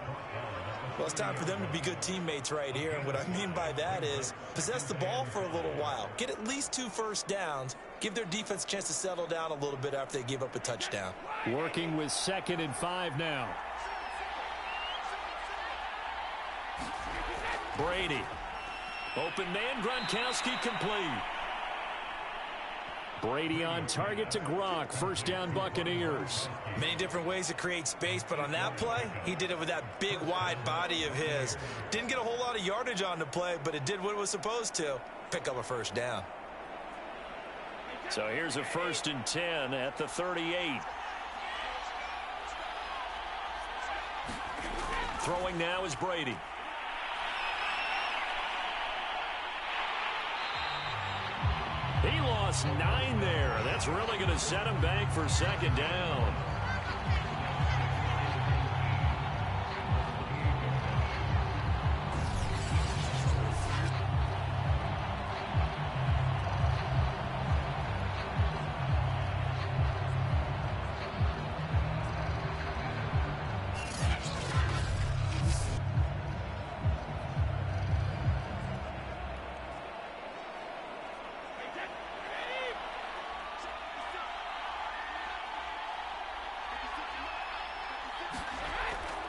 Well, it's time for them to be good teammates right here. And what I mean by that is possess the ball for a little while. Get at least 2 first downs. Give their defense a chance to settle down a little bit after they give up a touchdown. Working with 2nd and 5 now. Brady. Open man, Gronkowski complete. Brady on target to Gronk. First down, Buccaneers. Many different ways to create space, but on that play, he did it with that big, wide body of his. Didn't get a whole lot of yardage on the play, but it did what it was supposed to. Pick up a first down. So here's a 1st and 10 at the 38. Throwing now is Brady. He lost 9 there. That's really going to set him back for 2nd down.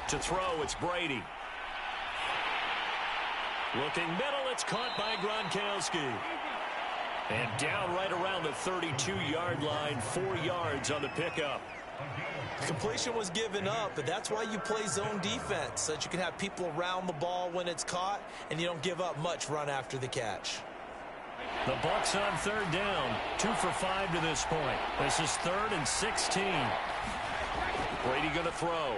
To throw, it's Brady. Looking middle, it's caught by Gronkowski. And down right around the 32-yard line, 4 yards on the pickup. Completion was given up, but that's why you play zone defense, so that you can have people around the ball when it's caught, and you don't give up much run after the catch. The Bucs on 3rd down, 2 for 5 to this point. This is 3rd and 16. Brady going to throw.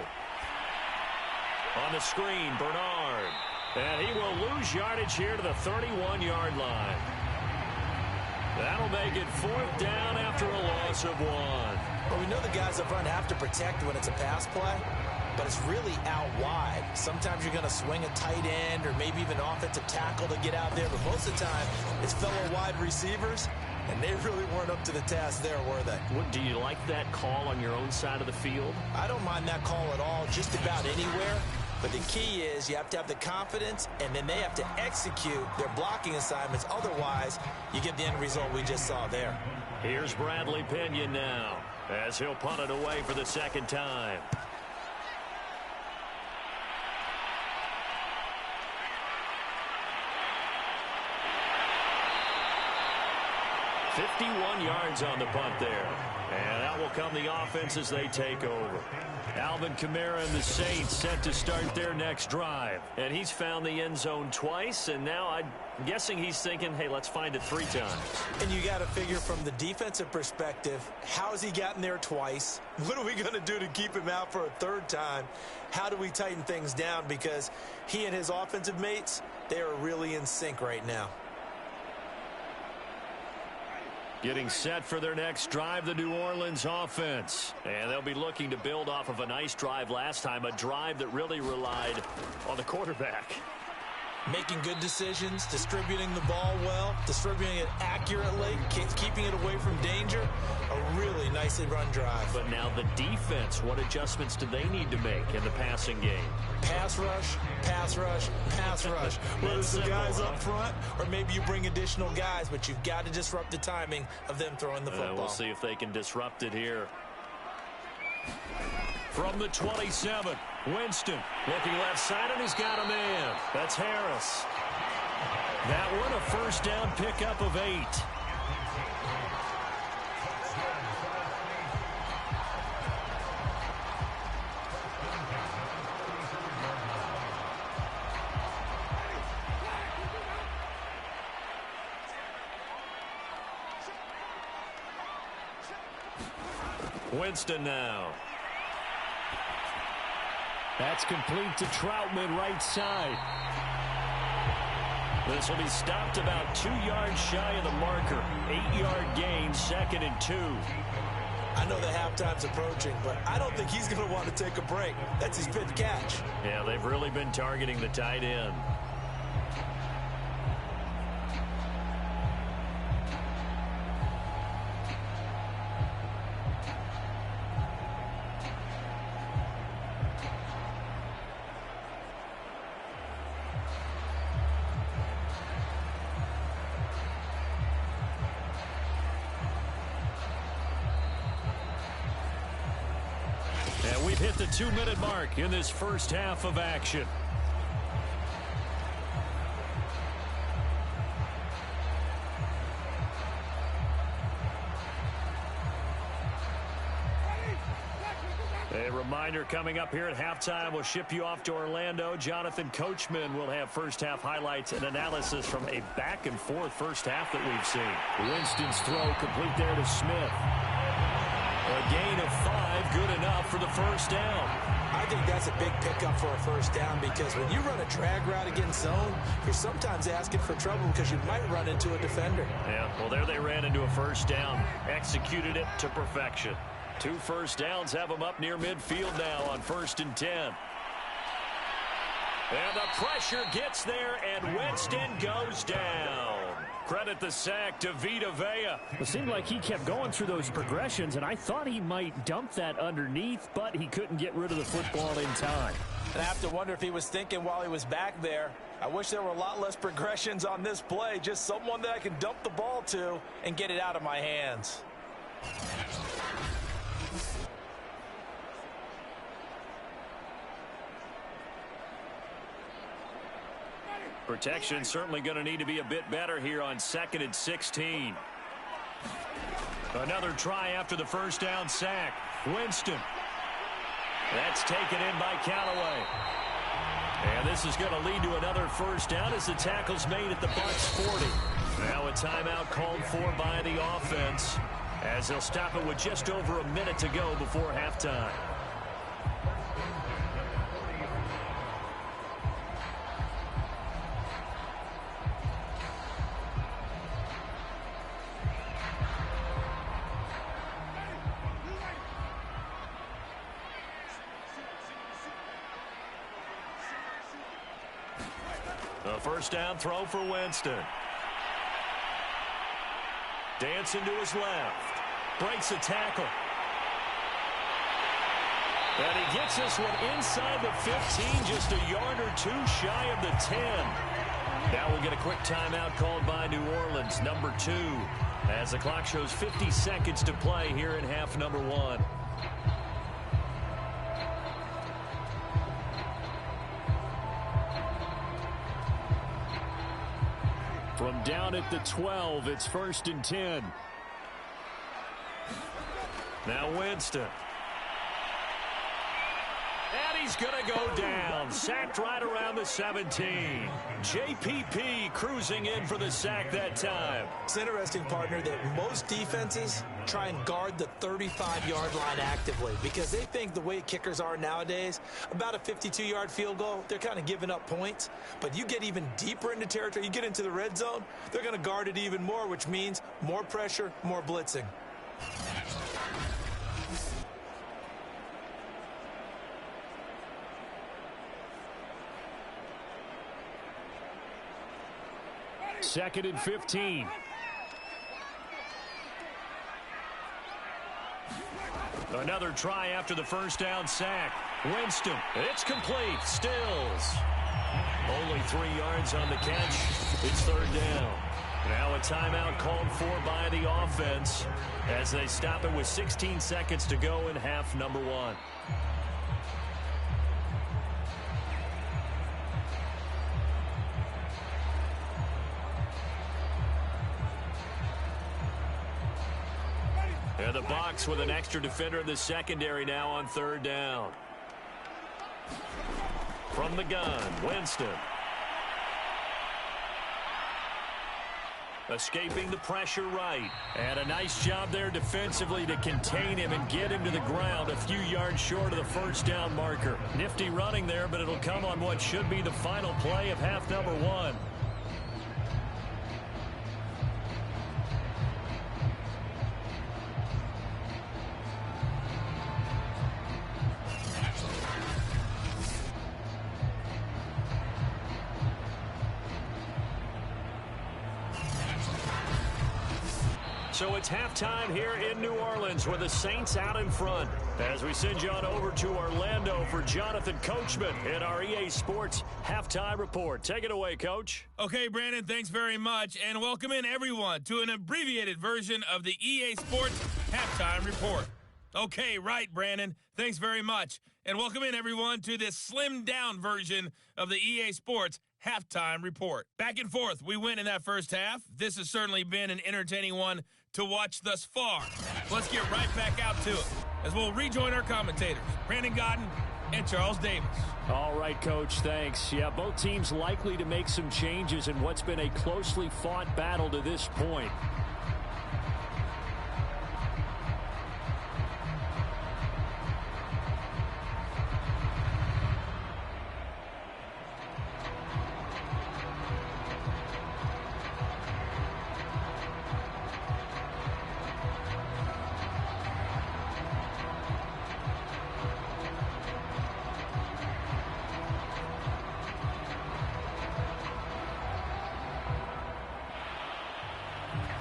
On the screen, Bernard. And he will lose yardage here to the 31-yard line. That'll make it 4th down after a loss of 1. Well, we know the guys up front have to protect when it's a pass play, but it's really out wide. Sometimes you're going to swing a tight end or maybe even offensive tackle to get out there, but most of the time it's fellow wide receivers. And they really weren't up to the task there, were they? Do you like that call on your own side of the field? I don't mind that call at all, just about anywhere. But the key is you have to have the confidence, and then they have to execute their blocking assignments. Otherwise, you get the end result we just saw there. Here's Bradley Pinion now, as he'll punt it away for the second time. 51 yards on the punt there. And out will come the offense as they take over. Alvin Kamara and the Saints set to start their next drive. And he's found the end zone twice, and now I'm guessing he's thinking, hey, let's find it 3 times. And you got to figure from the defensive perspective, how's he gotten there twice? What are we going to do to keep him out for a 3rd time? How do we tighten things down? Because he and his offensive mates, they are really in sync right now. Getting set for their next drive, the New Orleans offense. And they'll be looking to build off of a nice drive last time, a drive that really relied on the quarterback. Making good decisions, distributing the ball well, distributing it accurately, keeping it away from danger. A really nicely run drive. But now the defense, what adjustments do they need to make in the passing game? Pass rush, pass rush, pass rush. Whether it's the guys up front or maybe you bring additional guys, but you've got to disrupt the timing of them throwing the football. We'll see if they can disrupt it here. From the 27, Winston looking left side, and he's got a man. That's Harris. That one, a first down pickup of 8. Winston now. That's complete to Troutman, right side. This will be stopped about 2 yards shy of the marker. 8-yard gain, 2nd and 2. I know the halftime's approaching, but I don't think he's going to want to take a break. That's his 5th catch. Yeah, they've really been targeting the tight end. And we've hit the 2-minute mark in this first half of action. A reminder coming up here at halftime, we'll ship you off to Orlando. Jonathan Coachman will have first half highlights and analysis from a back-and-forth first half that we've seen. Winston's throw complete there to Smith. A gain of 5, good enough for the first down. I think that's a big pickup for a first down because when you run a drag route against zone, you're sometimes asking for trouble because you might run into a defender. Yeah, well, there they ran into a first down, executed it to perfection. 2 first downs have them up near midfield now on 1st and 10. And the pressure gets there, and Winston goes down. Credit the sack to Vita Vea. It seemed like he kept going through those progressions, and I thought he might dump that underneath, but he couldn't get rid of the football in time. And I have to wonder if he was thinking while he was back there, I wish there were a lot less progressions on this play, just someone that I can dump the ball to and get it out of my hands. Protection certainly going to need to be a bit better here on 2nd and 16. Another try after the first down sack. Winston. That's taken in by Callaway. And this is going to lead to another first down as the tackle's made at the Bucs 40. Now a timeout called for by the offense as they'll stop it with just over a minute to go before halftime. A first down throw for Winston. Dancing to his left. Breaks a tackle. And he gets this one inside the 15, just a yard or two shy of the 10. Now we'll get a quick timeout called by New Orleans, number 2, as the clock shows 50 seconds to play here in half number 1. From down at the 12, it's 1st and 10. Now Winston. And he's going to go down. Sacked right around the 17. JPP cruising in for the sack that time. It's interesting, partner, that most defenses try and guard the 35-yard line actively because they think the way kickers are nowadays, about a 52-yard field goal, they're kind of giving up points. But you get even deeper into territory, you get into the red zone, they're going to guard it even more, which means more pressure, more blitzing. Second and 15. Another try after the first down sack. Winston, it's complete. Stills. Only 3 yards on the catch. It's 3rd down. Now a timeout called for by the offense as they stop it with 16 seconds to go in half number 1. And the box with an extra defender in the secondary now on 3rd down. From the gun, Winston. Escaping the pressure right. And a nice job there defensively to contain him and get him to the ground a few yards short of the 1st down marker. Nifty running there, but it'll come on what should be the final play of half number 1. So it's halftime here in New Orleans with the Saints out in front. As we send you on over to Orlando for Jonathan Coachman in our EA Sports Halftime Report. Take it away, Coach. Okay, Brandon, thanks very much. And welcome in, everyone, to an abbreviated version of the EA Sports Halftime Report. Okay, right, Brandon. Thanks very much. And welcome in, everyone, to this slimmed-down version of the EA Sports Halftime Report. Back and forth, we win in that first half. This has certainly been an entertaining one to watch thus far. Let's get right back out to it as we'll rejoin our commentators, Brandon Godden and Charles Davis. All right, Coach, thanks. Yeah, both teams likely to make some changes in what's been a closely fought battle to this point.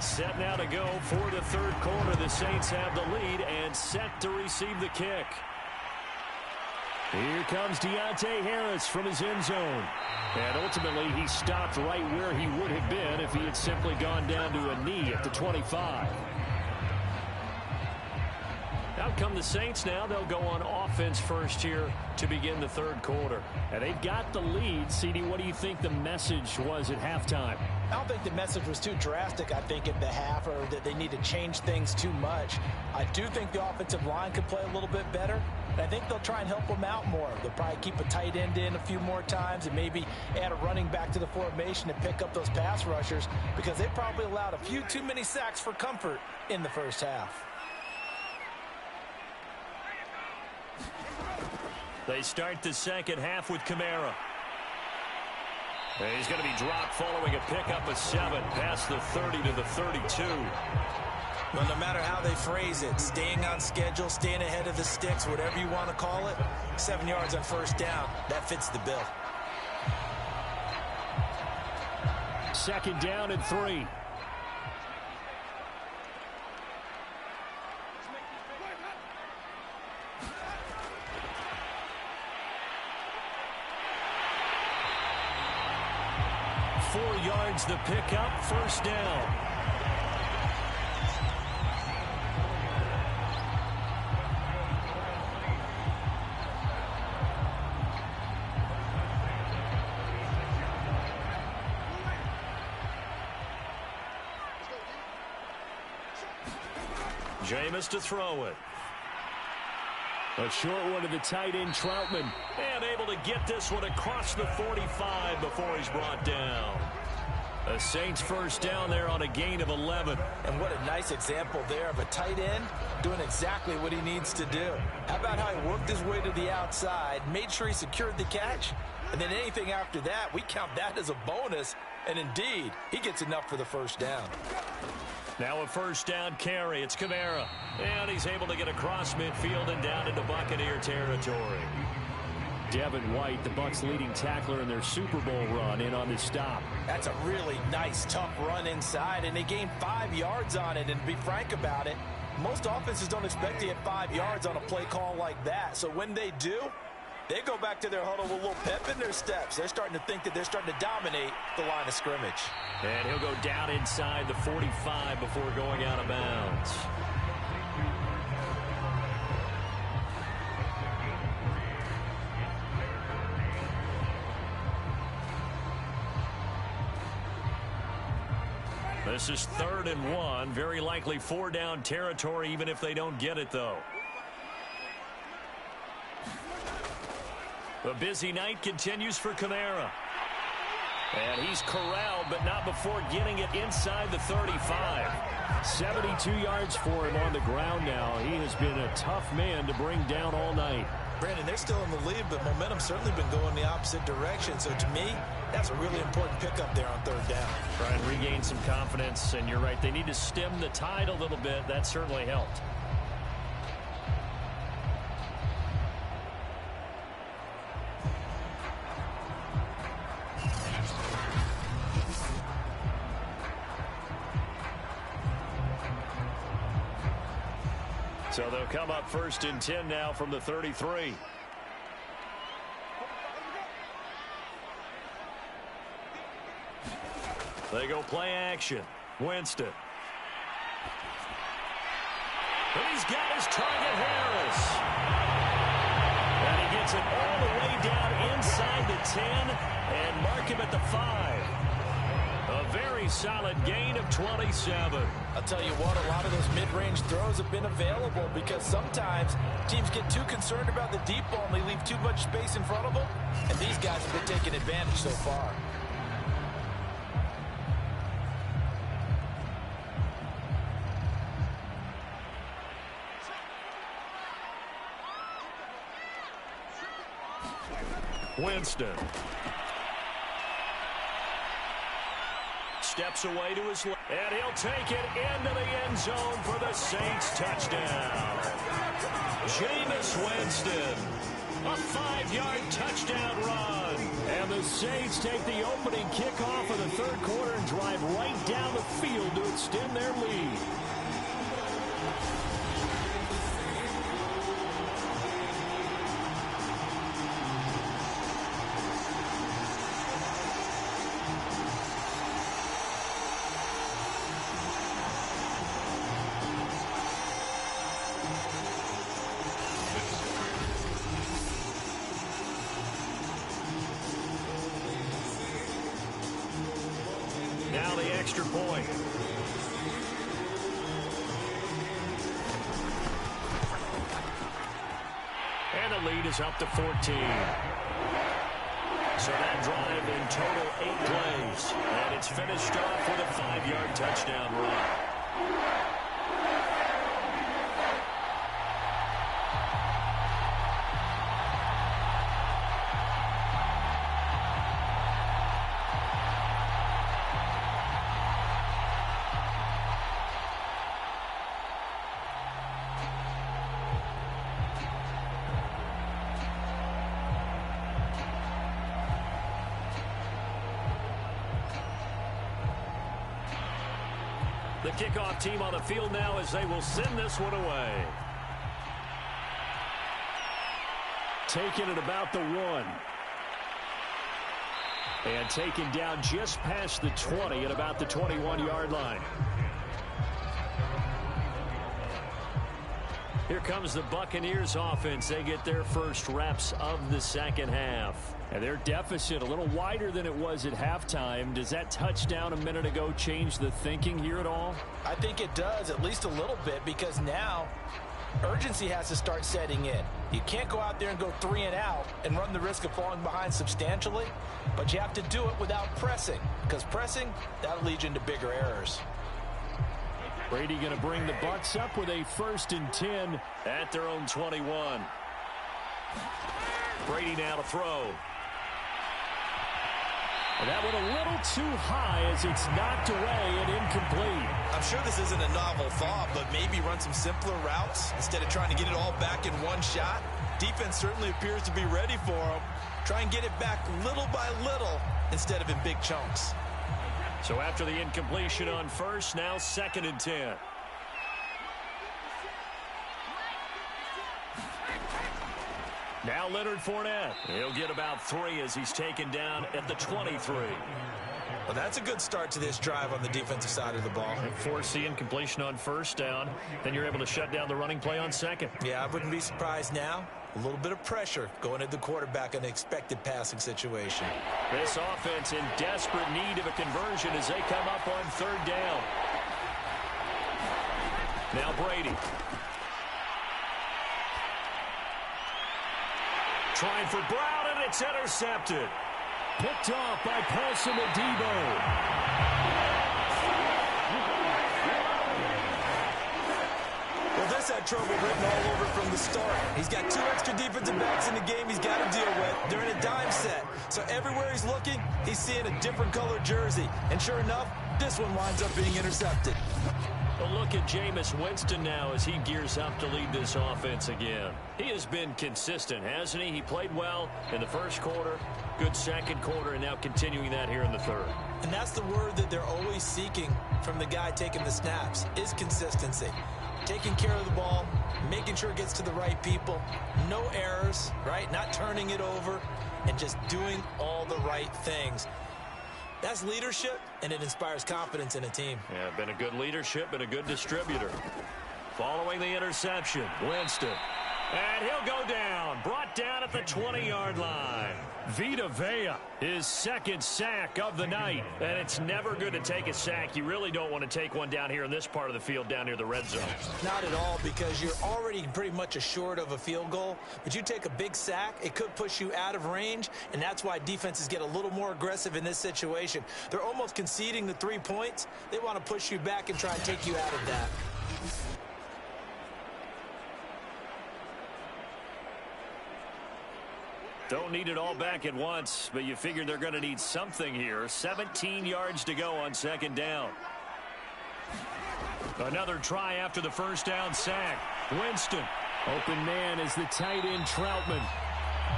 Set now to go for the 3rd quarter. The Saints have the lead and set to receive the kick. Here comes Deontay Harris from his end zone. And ultimately, he stopped right where he would have been if he had simply gone down to a knee at the 25. Out come the Saints now. They'll go on offense first here to begin the 3rd quarter. And they've got the lead. CD, what do you think the message was at halftime? I don't think the message was too drastic, I think, at the half, or that they need to change things too much. I do think the offensive line could play a little bit better, and I think they'll try and help them out more. They'll probably keep a tight end in a few more times and maybe add a running back to the formation to pick up those pass rushers because they probably allowed a few too many sacks for comfort in the first half. They start the second half with Kamara. And he's going to be dropped following a pickup of 7 past the 30 to the 32. Well, no matter how they phrase it, staying on schedule, staying ahead of the sticks, whatever you want to call it, 7 yards on 1st down, that fits the bill. 2nd down and 3. 4 yards the pickup, first down. Jameis to throw it. A short one to the tight end, Troutman. And able to get this one across the 45 before he's brought down. A Saints first down there on a gain of 11. And what a nice example there of a tight end doing exactly what he needs to do. How about how he worked his way to the outside, made sure he secured the catch, and then anything after that, we count that as a bonus. And indeed, he gets enough for the first down. Now a first down carry. It's Kamara. And he's able to get across midfield and down into Buccaneer territory. Devin White, the Bucs' leading tackler in their Super Bowl run, in on this stop. That's a really nice, tough run inside, and they gained 5 yards on it. And to be frank about it, most offenses don't expect to get 5 yards on a play call like that. So when they do, they go back to their huddle with a little pep in their steps. They're starting to think that they're starting to dominate the line of scrimmage. And he'll go down inside the 45 before going out of bounds. This is 3rd and 1. Very likely 4-down territory, even if they don't get it, though. The busy night continues for Kamara. And he's corralled, but not before getting it inside the 35. 72 yards for him on the ground now. He has been a tough man to bring down all night. Brandon, they're still in the lead, but momentum's certainly been going the opposite direction. So to me, that's a really important pickup there on 3rd down. Try and regain some confidence, and you're right. They need to stem the tide a little bit. That certainly helped. So they'll come up 1st and 10 now from the 33. They go play action. Winston. And he's got his target, Harris. And he gets it all the way down inside the 10 and mark him at the 5. A very solid gain of 27. I'll tell you what, a lot of those mid-range throws have been available because sometimes teams get too concerned about the deep ball and they leave too much space in front of them. And these guys have been taking advantage so far. Winston. Steps away to his left, and he'll take it into the end zone for the Saints touchdown. Jameis Winston, a 5-yard touchdown run. And the Saints take the opening kickoff of the 3rd quarter and drive right down the field to extend their lead. Now the extra point. And the lead is up to 14. So that drive in total 8 plays. And it's finished off with a 5-yard touchdown run. The kickoff team on the field now as they will send this one away. Taking it about the 1. And taken down just past the 20 at about the 21-yard line. Here comes the Buccaneers offense. They get their first reps of the second half. And their deficit a little wider than it was at halftime. Does that touchdown a minute ago change the thinking here at all? I think it does, at least a little bit, because now urgency has to start setting in. You can't go out there and go 3 and out and run the risk of falling behind substantially, but you have to do it without pressing, because pressing, that'll lead you into bigger errors. Brady going to bring the Bucs up with a 1st and 10 at their own 21. Brady now to throw. And that went a little too high as it's knocked away and incomplete. I'm sure this isn't a novel thought, but maybe run some simpler routes instead of trying to get it all back in one shot. Defense certainly appears to be ready for him. Try and get it back little by little instead of in big chunks. So after the incompletion on first, now 2nd and 10. Now Leonard Fournette. He'll get about 3 as he's taken down at the 23. Well, that's a good start to this drive on the defensive side of the ball. And force the incompletion on first down. Then you're able to shut down the running play on second. Yeah, I wouldn't be surprised now. A little bit of pressure going at the quarterback in an expected passing situation. This offense in desperate need of a conversion as they come up on 3rd down. Now Brady. Trying for Brown, and it's intercepted. Picked off by Paulson Adebo. Well, this had trouble written all over from the start. He's got 2 extra defensive backs in the game he's got to deal with. They're in a dime set. So everywhere he's looking, he's seeing a different color jersey. And sure enough, this one winds up being intercepted. A look at Jameis Winston now as he gears up to lead this offense again. He has been consistent, hasn't he? He played well in the first quarter, good second quarter, and now continuing that here in the third. And that's the word that they're always seeking from the guy taking the snaps, is consistency. Taking care of the ball, making sure it gets to the right people, no errors, right? Not turning it over, and just doing all the right things. That's leadership, and it inspires confidence in a team. Yeah, been a good leadership and a good distributor. Following the interception, Winston. And he'll go down. Brought down at the 20-yard line. Vita Vea, his 2nd sack of the night. And it's never good to take a sack. You really don't want to take one down here in this part of the field, down near the red zone. Not at all, because you're already pretty much assured of a field goal. But you take a big sack, it could push you out of range, and that's why defenses get a little more aggressive in this situation. They're almost conceding the 3 points. They want to push you back and try and take you out of that. Don't need it all back at once, but you figure they're going to need something here. 17 yards to go on 2nd down. Another try after the 1st down sack. Winston. Open man is the tight end Troutman.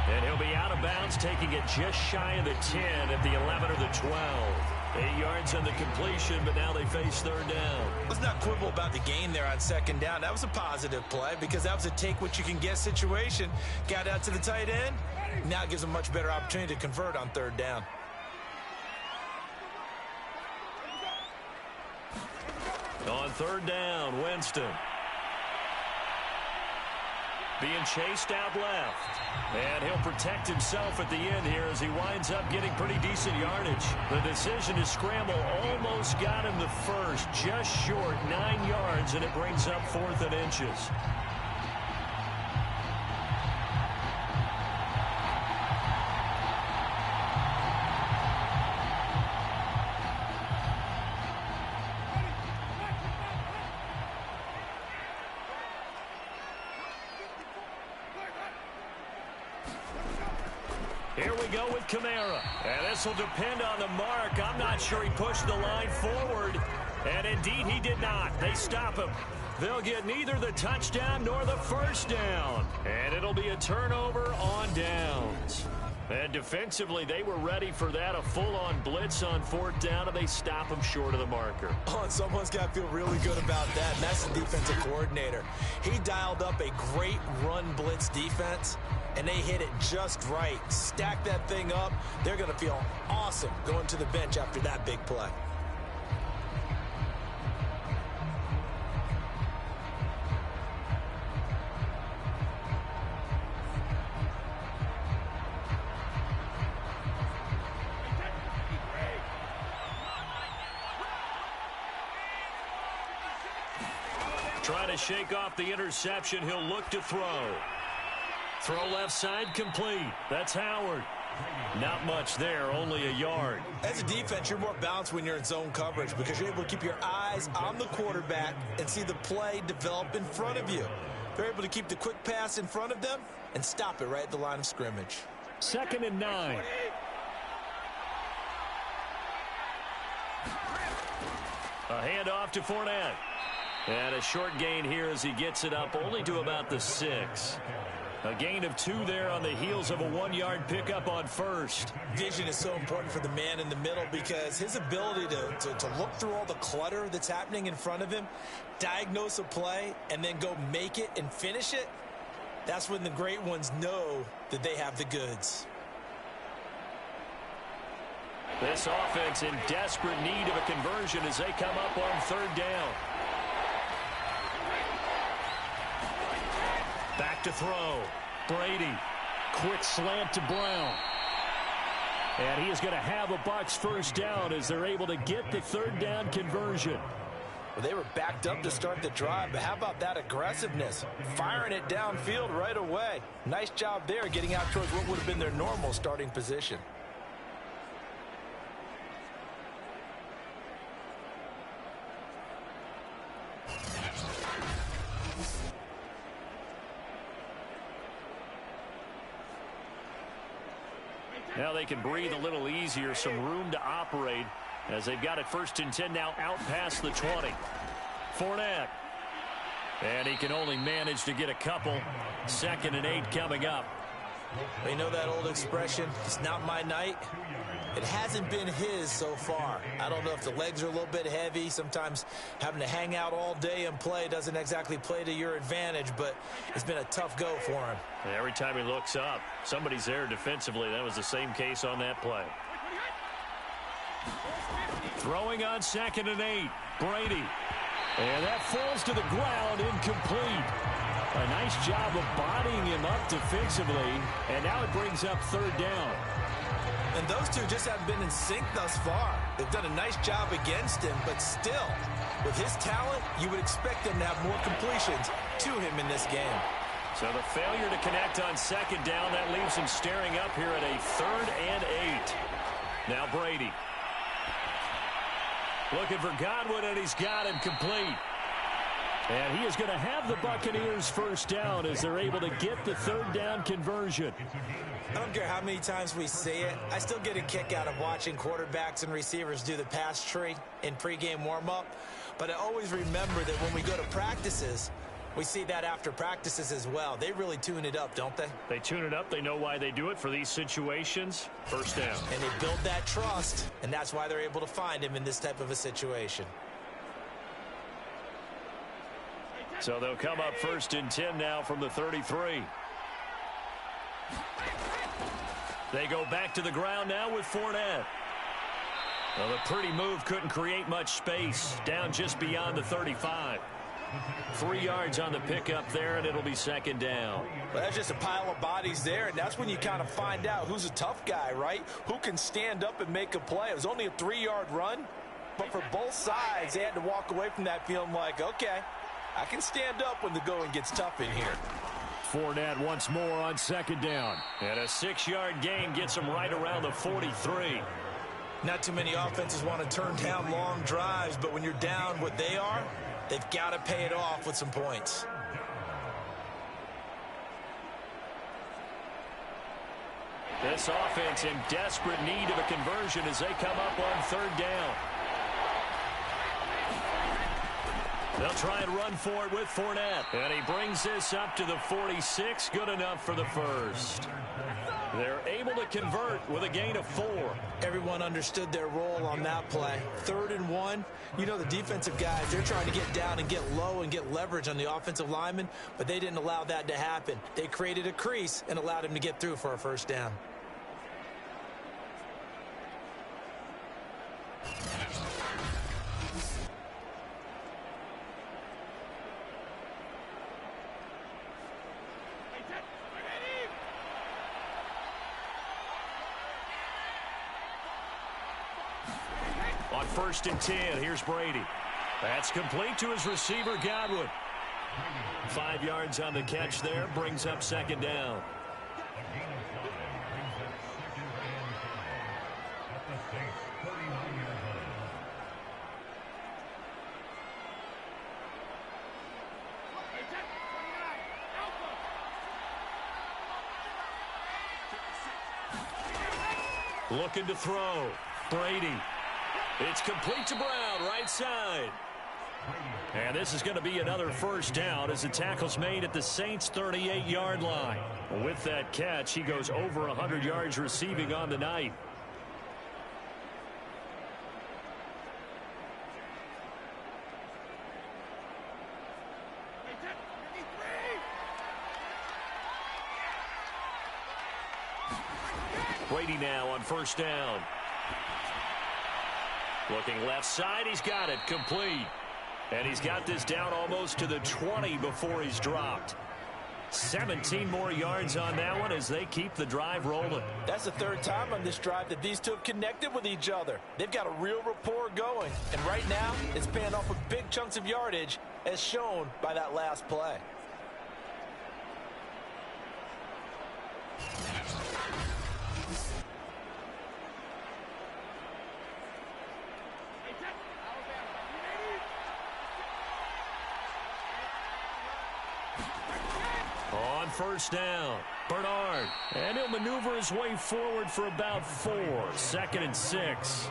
And he'll be out of bounds, taking it just shy of the 10 at the 11 or the 12. 8 yards on the completion, but now they face 3rd down. Let's not quibble about the gain there on 2nd down. That was a positive play because that was a take-what-you-can-get situation. Got out to the tight end. Now it gives them a much better opportunity to convert on 3rd down. On 3rd down, Winston. Being chased out left. And he'll protect himself at the end here as he winds up getting pretty decent yardage. The decision to scramble almost got him the first, just short 9 yards, and it brings up 4th and inches. Here we go with Kamara. And this will depend on the mark. I'm not sure he pushed the line forward. And indeed, he did not. They stop him. They'll get neither the touchdown nor the 1st down. And it'll be a turnover on downs. And defensively, they were ready for that. A full-on blitz on 4th down, and they stop him short of the marker. Oh, and someone's got to feel really good about that, and that's the defensive coordinator. He dialed up a great run blitz defense, and they hit it just right. Stack that thing up. They're going to feel awesome going to the bench after that big play. Trying to shake off the interception. He'll look to throw. Throw left side complete. That's Howard. Not much there, only a yard. As a defense, you're more balanced when you're in zone coverage because you're able to keep your eyes on the quarterback and see the play develop in front of you. They're able to keep the quick pass in front of them and stop it right at the line of scrimmage. 2nd and 9. A handoff to Fournette. And a short gain here as he gets it up only to about the 6. A gain of 2 there on the heels of a 1-yard pickup on first. Vision is so important for the man in the middle because his ability to look through all the clutter that's happening in front of him, diagnose a play, and then go make it and finish it, that's when the great ones know that they have the goods. This offense in desperate need of a conversion as they come up on 3rd down. Back to throw. Brady. Quick slant to Brown. And he is going to have a Bucs first down as they're able to get the 3rd down conversion. Well, they were backed up to start the drive, but how about that aggressiveness? Firing it downfield right away. Nice job there getting out towards what would have been their normal starting position. Now they can breathe a little easier, some room to operate as they've got it 1st and 10 now out past the 20. Fournette. And he can only manage to get a couple. 2nd and 8 coming up. You know that old expression, it's not my night? It hasn't been his so far. I don't know if the legs are a little bit heavy. Sometimes having to hang out all day and play doesn't exactly play to your advantage, but it's been a tough go for him. And every time he looks up, somebody's there defensively. That was the same case on that play. Throwing on 2nd and 8. Brady. And that falls to the ground, incomplete. A nice job of bodying him up defensively, and now it brings up 3rd down. And those two just haven't been in sync thus far. They've done a nice job against him, but still, with his talent, you would expect them to have more completions to him in this game. So the failure to connect on 2nd down, that leaves him staring up here at a 3rd and 8. Now Brady. Looking for Godwin, and he's got him complete. And he is going to have the Buccaneers first down as they're able to get the 3rd down conversion. I don't care how many times we see it. I still get a kick out of watching quarterbacks and receivers do the pass tree in pregame warm-up. But I always remember that when we go to practices, we see that after practices as well. They really tune it up, don't they? They tune it up. They know why they do it for these situations. First down. And they build that trust, and that's why they're able to find him in this type of a situation. So they'll come up 1st and 10 now from the 33. They go back to the ground now with Fournette. Well, the pretty move couldn't create much space. Down just beyond the 35. 3 yards on the pickup there, and it'll be 2nd down. Well, that's just a pile of bodies there, and that's when you kind of find out who's a tough guy, right? Who can stand up and make a play. It was only a 3-yard run, but for both sides, they had to walk away from that feeling like, okay, I can stand up when the going gets tough in here. Fournette once more on 2nd down. And a 6-yard gain gets him right around the 43. Not too many offenses want to turn down long drives, but when you're down what they are, they've got to pay it off with some points. This offense in desperate need of a conversion as they come up on 3rd down. They'll try and run for it with Fournette. And he brings this up to the 46. Good enough for the first. They're able to convert with a gain of 4. Everyone understood their role on that play. 3rd and 1. You know, the defensive guys, they're trying to get down and get low and get leverage on the offensive lineman, but they didn't allow that to happen. They created a crease and allowed him to get through for a first down. On 1st and 10, here's Brady. That's complete to his receiver, Godwin. 5 yards on the catch there, brings up 2nd down. Looking to throw. Brady. It's complete to Brown, right side. And this is going to be another first down as the tackle's made at the Saints' 38-yard line. With that catch, he goes over 100 yards receiving on the night. Brady now on 1st down. Looking left side, he's got it, complete. And he's got this down almost to the 20 before he's dropped. 17 more yards on that one as they keep the drive rolling. That's the 3rd time on this drive that these two have connected with each other. They've got a real rapport going. And right now, it's paying off with big chunks of yardage as shown by that last play. On 1st down, Bernard. And he'll maneuver his way forward for about 4. 2nd and 6.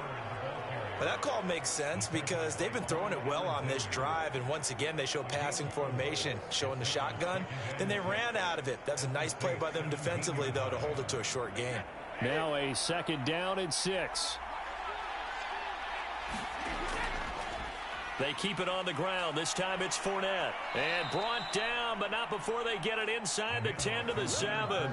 But that call makes sense because they've been throwing it well on this drive, and once again they show passing formation, showing the shotgun. Then they ran out of it. That's a nice play by them defensively, though, to hold it to a short gain. Now a 2nd down and 6. They keep it on the ground. This time it's Fournette. And brought down, but not before they get it inside the 10 to the 7.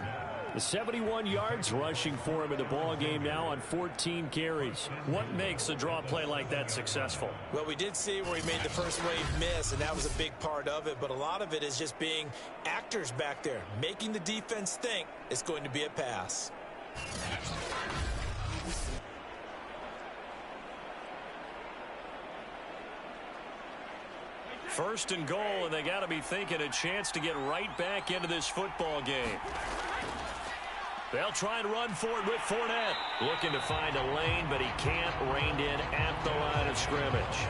The 71 yards rushing for him in the ball game now on 14 carries. What makes a draw play like that successful? Well, we did see where he made the first wave miss, and that was a big part of it. But a lot of it is just being actors back there, making the defense think it's going to be a pass. 1st and goal, and they got to be thinking a chance to get right back into this football game. They'll try and run for it with Fournette. Looking to find a lane, but he can't. Reined in at the line of scrimmage.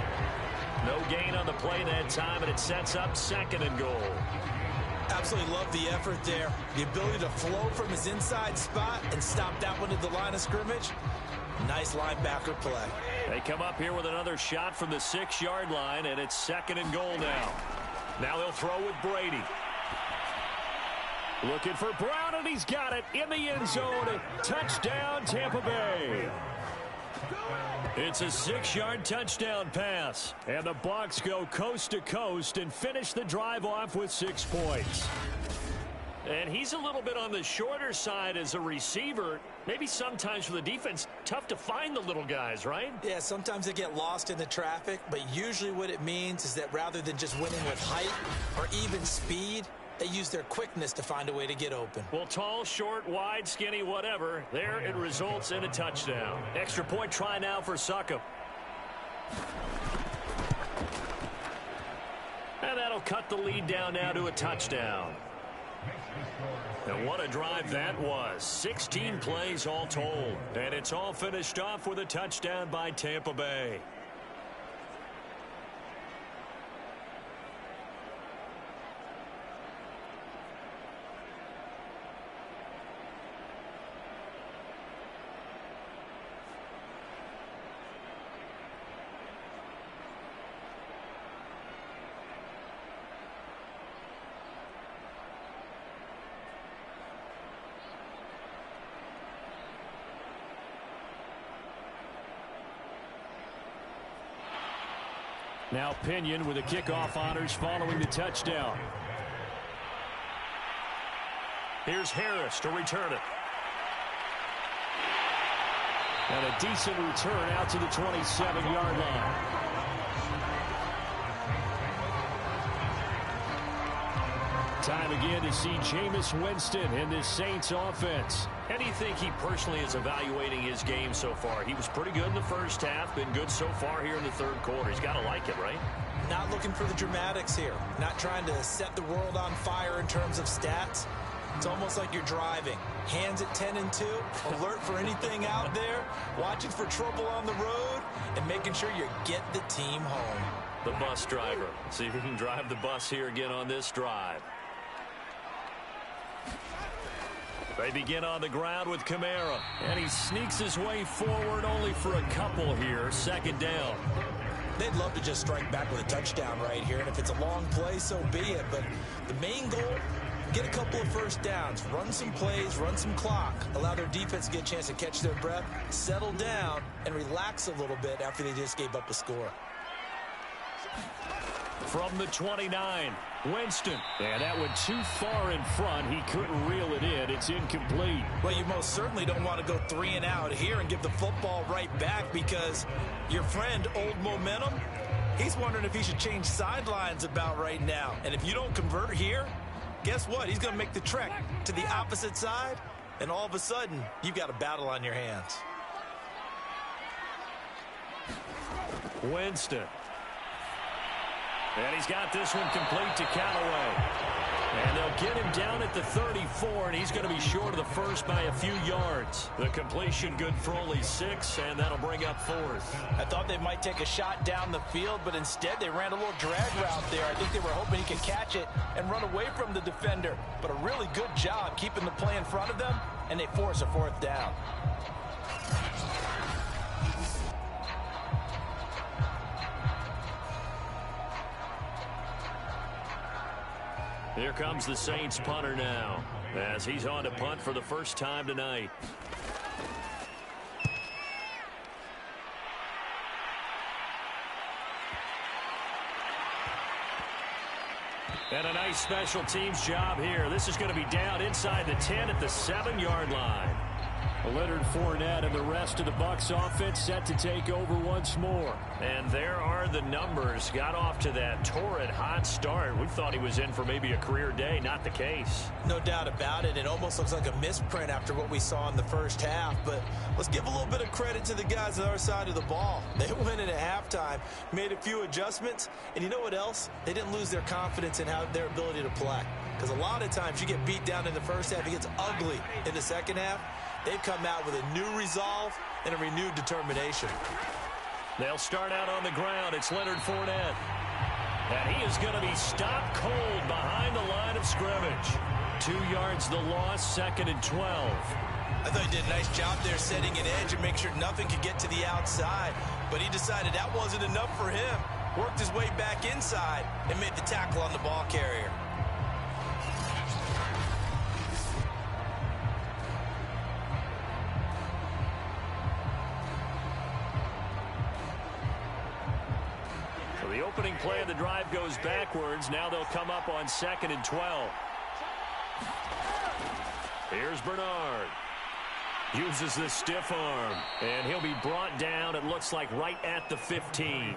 No gain on the play that time, and it sets up 2nd and goal. Absolutely love the effort there. The ability to flow from his inside spot and stop that one at the line of scrimmage. Nice linebacker play. They come up here with another shot from the 6-yard line, and it's 2nd and goal now. Now they'll throw with Brady. Looking for Brown, and he's got it in the end zone. Touchdown, Tampa Bay. It's a 6-yard touchdown pass. And the Bucs go coast to coast and finish the drive off with 6 points. And he's a little bit on the shorter side as a receiver. Maybe sometimes for the defense, tough to find the little guys, right? Yeah, sometimes they get lost in the traffic, but usually what it means is that rather than just winning with height or even speed, they use their quickness to find a way to get open. Well, tall, short, wide, skinny, whatever, there it results in a touchdown. Extra point try now for Succop. And that'll cut the lead down now to a touchdown. And what a drive that was. 16 plays all told. And it's all finished off with a touchdown by Tampa Bay. Now Pinion with the kickoff honors following the touchdown. Here's Harris to return it. And a decent return out to the 27-yard line. Time again to see Jameis Winston in this Saints offense. How do you think he personally is evaluating his game so far? He was pretty good in the first half, been good so far here in the third quarter. He's got to like it, right? Not looking for the dramatics here. Not trying to set the world on fire in terms of stats. It's almost like you're driving. Hands at 10 and 2, alert for anything out there, watching for trouble on the road, and making sure you get the team home. The bus driver. See if he can drive the bus here again on this drive. They begin on the ground with Kamara, and he sneaks his way forward only for a couple here. Second down. They'd love to just strike back with a touchdown right here, and if it's a long play, so be it. But the main goal, get a couple of first downs, run some plays, run some clock, allow their defense to get a chance to catch their breath, settle down, and relax a little bit after they just gave up a score. From the 29, Winston. And that went too far in front. He couldn't reel it in. It's incomplete. Well, you most certainly don't want to go 3 and out here and give the football right back, because your friend, Old Momentum, he's wondering if he should change sidelines about right now. And if you don't convert here, guess what? He's going to make the trek to the opposite side, and all of a sudden, you've got a battle on your hands. Winston. And he's got this one complete to Callaway. And they'll get him down at the 34, and he's going to be short of the first by a few yards. The completion good for only 6, and that'll bring up 4th. I thought they might take a shot down the field, but instead they ran a little drag route there. I think they were hoping he could catch it and run away from the defender. But a really good job keeping the play in front of them, and they force a 4th down. Here comes the Saints punter now, as he's on to punt for the first time tonight. And a nice special teams job here. This is going to be down inside the 10 at the 7-yard line. Leonard Fournette and the rest of the Bucs offense set to take over once more. And there are the numbers. Got off to that torrid hot start. We thought he was in for maybe a career day. Not the case. No doubt about it. It almost looks like a misprint after what we saw in the first half. But let's give a little bit of credit to the guys on our side of the ball. They went in at halftime, made a few adjustments, and you know what else? They didn't lose their confidence in their ability to play. Because a lot of times you get beat down in the first half, it gets ugly in the second half. They've come out with a new resolve and a renewed determination. They'll start out on the ground. It's Leonard Fournette. And he is going to be stopped cold behind the line of scrimmage. 2 yards the loss, 2nd and 12. I thought he did a nice job there setting an edge and make sure nothing could get to the outside. But he decided that wasn't enough for him. Worked his way back inside and made the tackle on the ball carrier. The opening play of the drive goes backwards. Now they'll come up on 2nd and 12. Here's Bernard. Uses the stiff arm. And he'll be brought down, it looks like, right at the 15.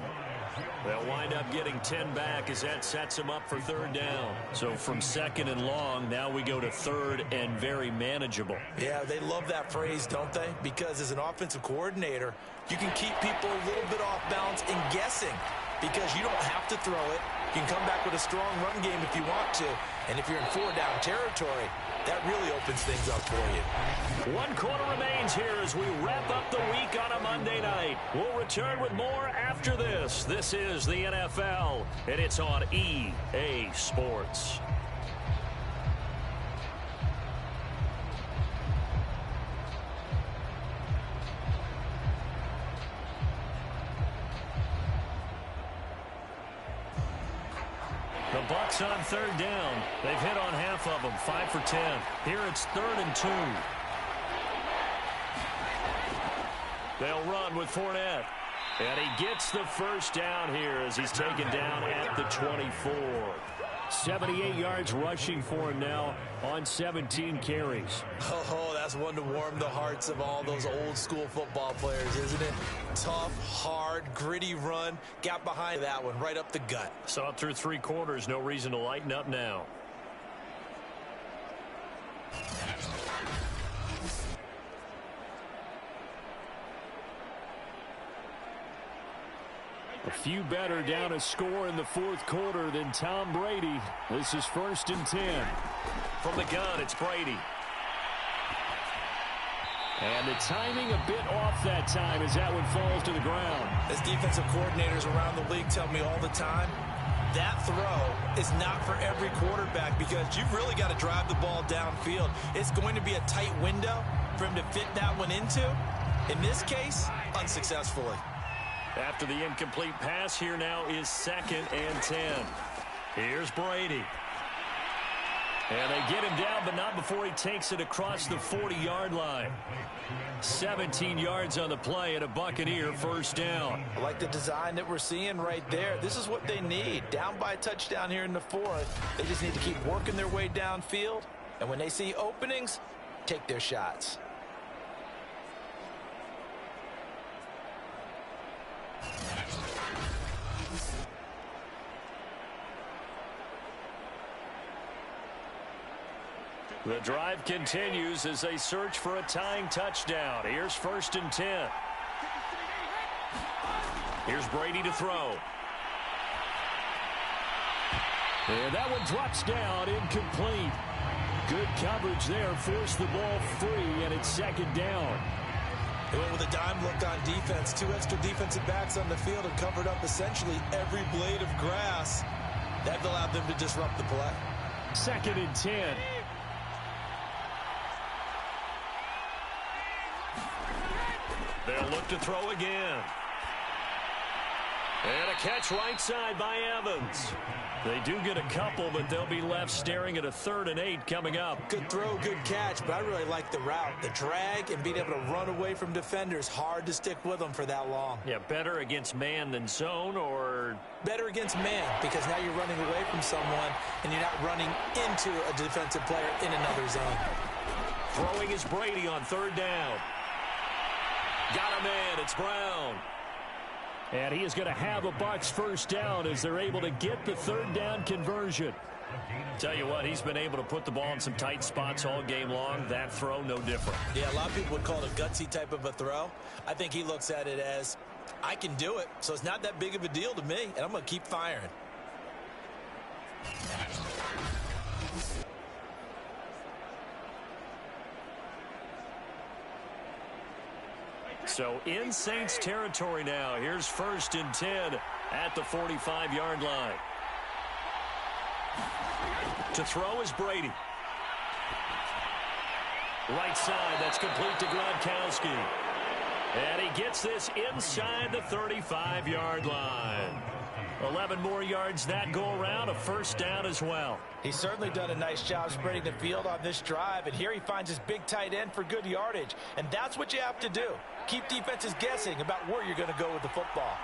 They'll wind up getting 10 back as that sets them up for 3rd down. So from 2nd and long, now we go to 3rd and very manageable. Yeah, they love that phrase, don't they? Because as an offensive coordinator, you can keep people a little bit off balance and guessing. Because you don't have to throw it. You can come back with a strong run game if you want to. And if you're in 4-down territory, that really opens things up for you. 1 quarter remains here as we wrap up the week on a Monday night. We'll return with more after this. This is the NFL, and it's on EA Sports. The Bucs on 3rd down. They've hit on half of them, 5 for 10. Here it's 3rd and 2. They'll run with Fournette. And he gets the first down here as he's taken down at the 24. 78 yards rushing for him now on 17 carries. Oh, that's one to warm the hearts of all those old school football players, isn't it? Tough, hard, gritty run. Got behind that one right up the gut. Saw it through 3 quarters. No reason to lighten up now. A few better down a score in the 4th quarter than Tom Brady. This is 1st and 10. From the gun, it's Brady. And the timing a bit off that time as that one falls to the ground. As defensive coordinators around the league tell me all the time, that throw is not for every quarterback because you've really got to drive the ball downfield. It's going to be a tight window for him to fit that one into. In this case, unsuccessfully. After the incomplete pass, here now is 2nd and 10. Here's Brady. And they get him down, but not before he takes it across the 40-yard line. 17 yards on the play and a Buccaneer first down. I like the design that we're seeing right there. This is what they need. Down by a touchdown here in the 4th. They just need to keep working their way downfield. And when they see openings, take their shots. The drive continues as they search for a tying touchdown. Here's 1st and 10. Here's Brady to throw. And that one drops down, incomplete. Good coverage there, forced the ball free, and it's 2nd down. They went with a dime look on defense. 2 extra defensive backs on the field and covered up essentially every blade of grass. That allowed them to disrupt the play. 2nd and 10. They'll look to throw again. And a catch right side by Evans. They do get a couple, but they'll be left staring at a 3rd and 8 coming up. Good throw, good catch, but I really like the route. The drag and being able to run away from defenders. Hard to stick with them for that long. Yeah, better against man than zone, or? Better against man, because now you're running away from someone and you're not running into a defensive player in another zone. Throwing is Brady on 3rd down. Got a man, it's Brown. And he is going to have a Bucs first down as they're able to get the 3rd down conversion. Tell you what, he's been able to put the ball in some tight spots all game long. That throw, no different. Yeah, a lot of people would call it a gutsy type of a throw. I think he looks at it as, I can do it, so it's not that big of a deal to me, and I'm going to keep firing. So in Saints territory now. Here's 1st and 10 at the 45-yard line. To throw is Brady. Right side, that's complete to Gronkowski. And he gets this inside the 35-yard line. 11 more yards that go around, a first down as well. He's certainly done a nice job spreading the field on this drive, and here he finds his big tight end for good yardage. And that's what you have to do. Keep defenses guessing about where you're going to go with the football.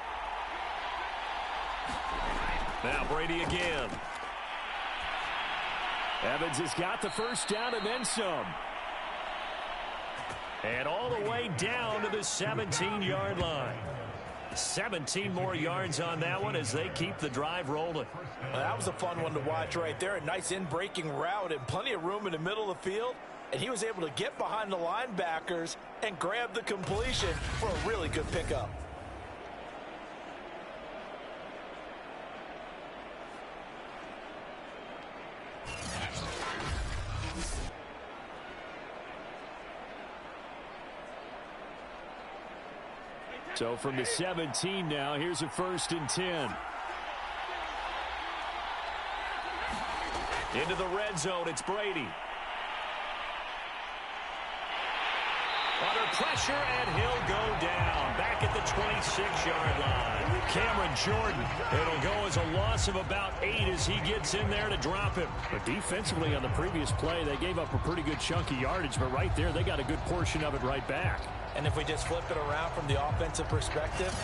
Now Brady again. Evans has got the first down and then some. And all the way down to the 17-yard line. 17 more yards on that one as they keep the drive rolling. Well, that was a fun one to watch right there. A nice in-breaking route and plenty of room in the middle of the field. And he was able to get behind the linebackers and grab the completion for a really good pickup. So from the 17 now, here's a 1st and 10. Into the red zone, it's Brady. Under pressure, and he'll go down. Back at the 26-yard line. Cameron Jordan. It'll go as a loss of about 8 as he gets in there to drop him. But defensively on the previous play, they gave up a pretty good chunk of yardage, but right there, they got a good portion of it right back. And if we just flip it around from the offensive perspective,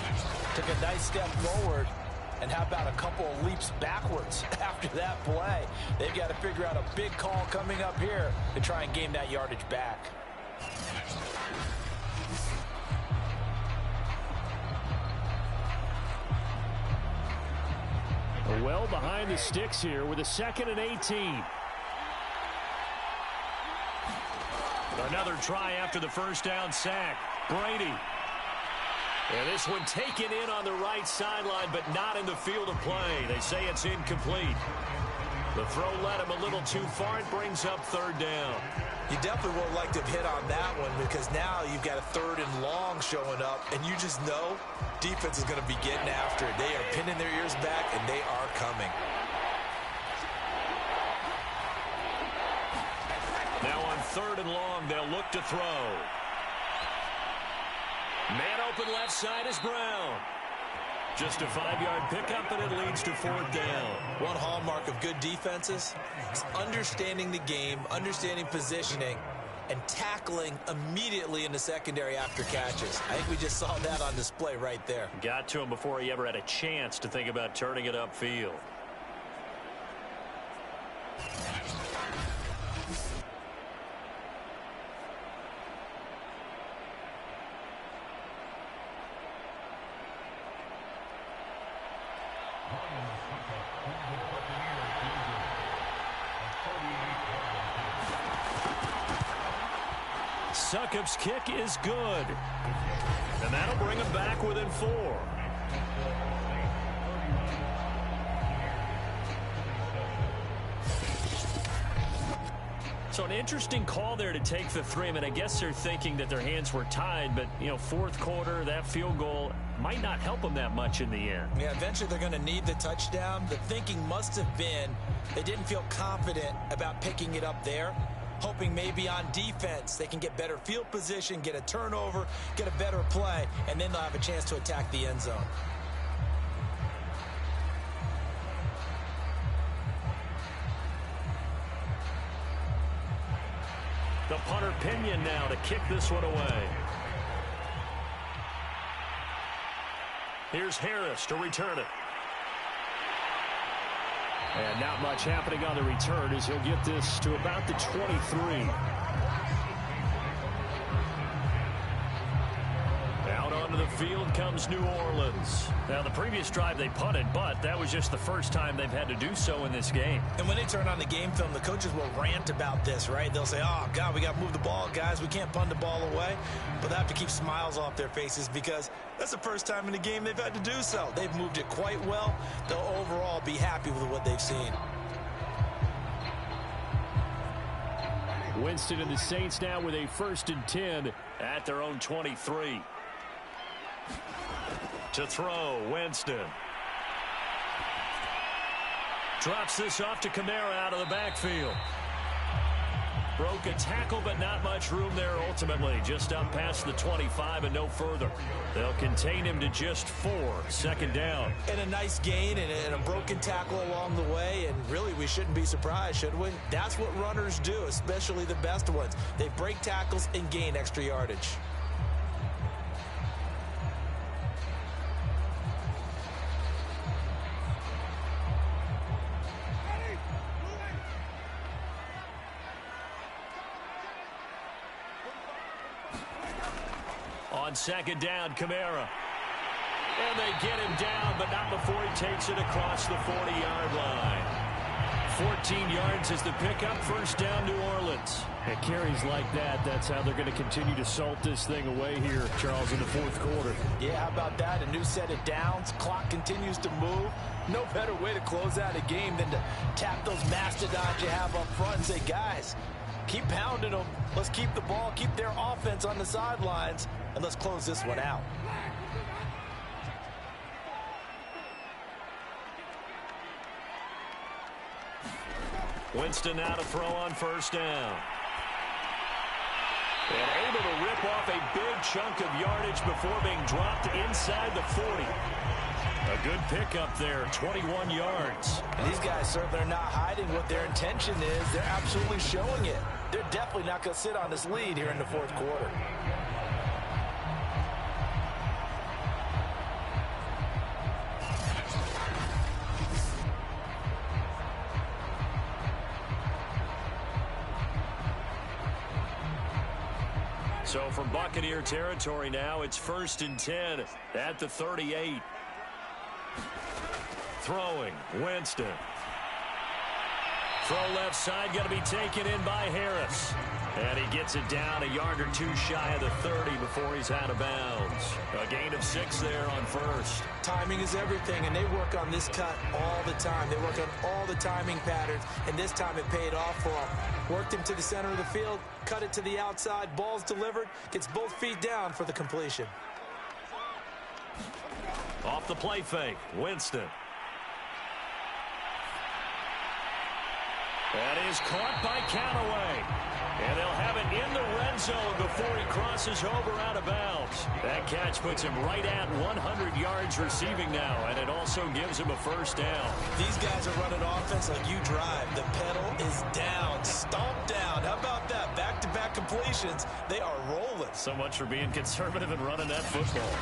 took a nice step forward, and how about a couple of leaps backwards after that play? They've got to figure out a big call coming up here to try and gain that yardage back. Well behind the sticks here with a 2nd and 18. Another try after the first down sack. Brady. And this one taken in on the right sideline, but not in the field of play. They say it's incomplete. The throw led him a little too far. It brings up 3rd down. You definitely would like to have hit on that one, because now you've got a 3rd and long showing up, and you just know defense is going to be getting after it. They are pinning their ears back, and they are coming. Now on 3rd and long, they'll look to throw. Man open left side is Brown. Just a 5-yard pickup, and it leads to 4th down. One hallmark of good defenses is understanding the game, understanding positioning, and tackling immediately in the secondary after catches. I think we just saw that on display right there. Got to him before he ever had a chance to think about turning it upfield. Succop's kick is good. And that'll bring him back within 4. So an interesting call there to take the 3. I mean, I guess they're thinking that their hands were tied, but, you know, 4th quarter, that field goal might not help them that much in the end. Yeah, eventually they're going to need the touchdown. The thinking must have been they didn't feel confident about picking it up there, hoping maybe on defense they can get better field position, get a turnover, get a better play, and then they'll have a chance to attack the end zone. The punter Pinion now to kick this one away. Here's Harris to return it. And not much happening on the return as he'll get this to about the 23. Out onto the field comes New Orleans. Now, the previous drive they punted, but that was just the first time they've had to do so in this game. And when they turn on the game film, the coaches will rant about this, right? They'll say, oh, God, we got to move the ball, guys. We can't punt the ball away. But they have to keep smiles off their faces because that's the first time in the game they've had to do so. They've moved it quite well. They'll overall be happy with what they've seen. Winston and the Saints now with a 1st and 10 at their own 23. To throw, Winston. Drops this off to Kamara out of the backfield. Broke a tackle, but not much room there ultimately. Just up past the 25 and no further. They'll contain him to just 4. 2nd down. And a nice gain and a broken tackle along the way. And really, we shouldn't be surprised, should we? That's what runners do, especially the best ones. They break tackles and gain extra yardage. On 2nd down, Kamara. And they get him down, but not before he takes it across the 40-yard line. 14 yards is the pickup. 1st down, New Orleans. At carries like that, that's how they're going to continue to salt this thing away here, Charles, in the 4th quarter. Yeah, how about that? A new set of downs. Clock continues to move. No better way to close out a game than to tap those mastodons you have up front and say, guys, keep pounding them. Let's keep the ball, keep their offense on the sidelines, and let's close this one out. Winston now to throw on 1st down. And able to rip off a big chunk of yardage before being dropped inside the 40. A good pickup there, 21 yards. And these guys certainly are not hiding what their intention is. They're absolutely showing it. They're definitely not going to sit on this lead here in the 4th quarter. So from Buccaneer territory now, it's 1st and 10 at the 38. Throwing, Winston. Throw left side, going to be taken in by Harris. And he gets it down a yard or two shy of the 30 before he's out of bounds. A gain of 6 there on first. Timing is everything, and they work on this cut all the time. They work on all the timing patterns, and this time it paid off for him. Worked him to the center of the field, cut it to the outside, ball's delivered, gets both feet down for the completion. Off the play fake, Winston. That is caught by Callaway. And they'll have it in the red zone before he crosses over out of bounds. That catch puts him right at 100 yards receiving now, and it also gives him a first down. These guys are running offense like you drive. The pedal is down, stomped down. How about that? Back-to-back completions. They are rolling. So much for being conservative and running that football.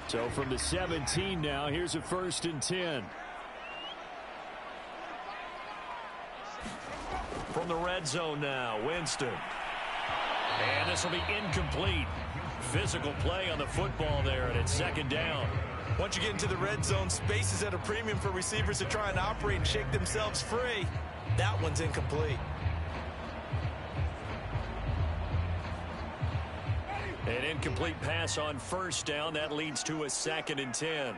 So from the 17 now, here's a 1st and 10. From the red zone now, Winston. And this will be incomplete. Physical play on the football there, and it's 2nd down. Once you get into the red zone, space is at a premium for receivers to try and operate and shake themselves free. That one's incomplete. An incomplete pass on 1st down. That leads to a 2nd and 10.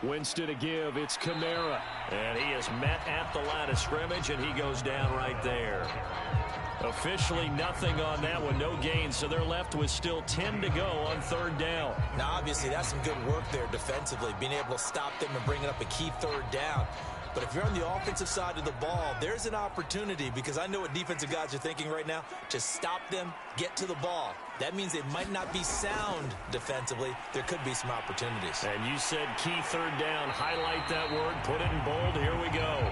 Winston to give. It's Kamara. And he is met at the line of scrimmage, and he goes down right there. Officially nothing on that one. No gain, so they're left with still 10 to go on 3rd down. Now, obviously, that's some good work there defensively, being able to stop them and bringing up a key 3rd down. But if you're on the offensive side of the ball, there's an opportunity, because I know what defensive guys are thinking right now. Just stop them, get to the ball. That means they might not be sound defensively. There could be some opportunities. And you said key 3rd down. Highlight that word. Put it in bold. Here we go.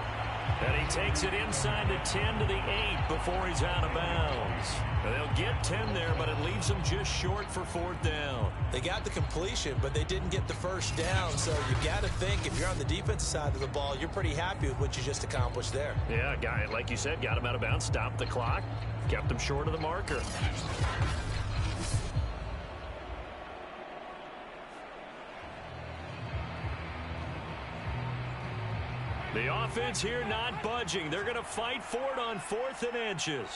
And he takes it inside the 10 to the 8 before he's out of bounds. And they'll get 10 there, but it leaves them just short for 4th down. They got the completion, but they didn't get the 1st down. So you got to think, if you're on the defensive side of the ball, you're pretty happy with what you just accomplished there. Yeah, guy, like you said, got him out of bounds, stopped the clock, kept him short of the marker. The offense here not budging. They're going to fight for it on 4th and inches.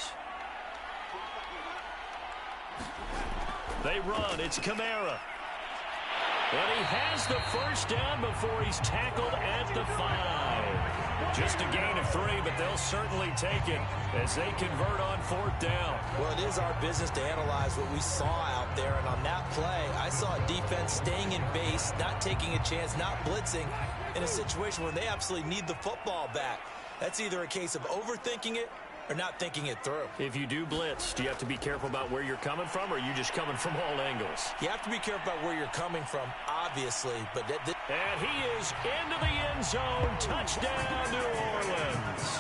They run. It's Kamara. And he has the 1st down before he's tackled at the 5. Just a gain of 3, but they'll certainly take it as they convert on 4th down. Well, it is our business to analyze what we saw out there. And on that play, I saw a defense staying in base, not taking a chance, not blitzing, in a situation where they absolutely need the football back. That's either a case of overthinking it or not thinking it through. If you do blitz, do you have to be careful about where you're coming from, or are you just coming from all angles? You have to be careful about where you're coming from, obviously. But and he is into the end zone. Touchdown, New Orleans.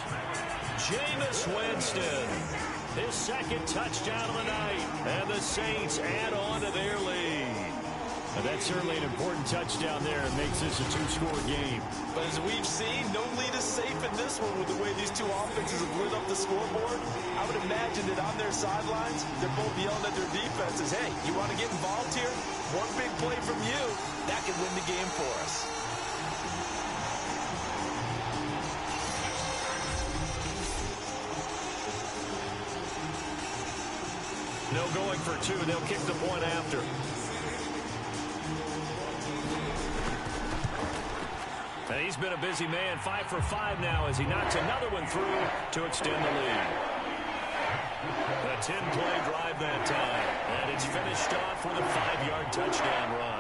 Jameis Winston, his 2nd touchdown of the night. And the Saints add on to their lead. And that's certainly an important touchdown there. It makes this a 2-score game. But as we've seen, no lead is safe in this one with the way these two offenses have lit up the scoreboard. I would imagine that on their sidelines, they're both yelling at their defenses, hey, you want to get involved here? One big play from you, that could win the game for us. No going for 2. They'll kick the point after. And he's been a busy man, 5 for 5 now as he knocks another one through to extend the lead. A 10-play drive that time, and it's finished off with a 5-yard touchdown run.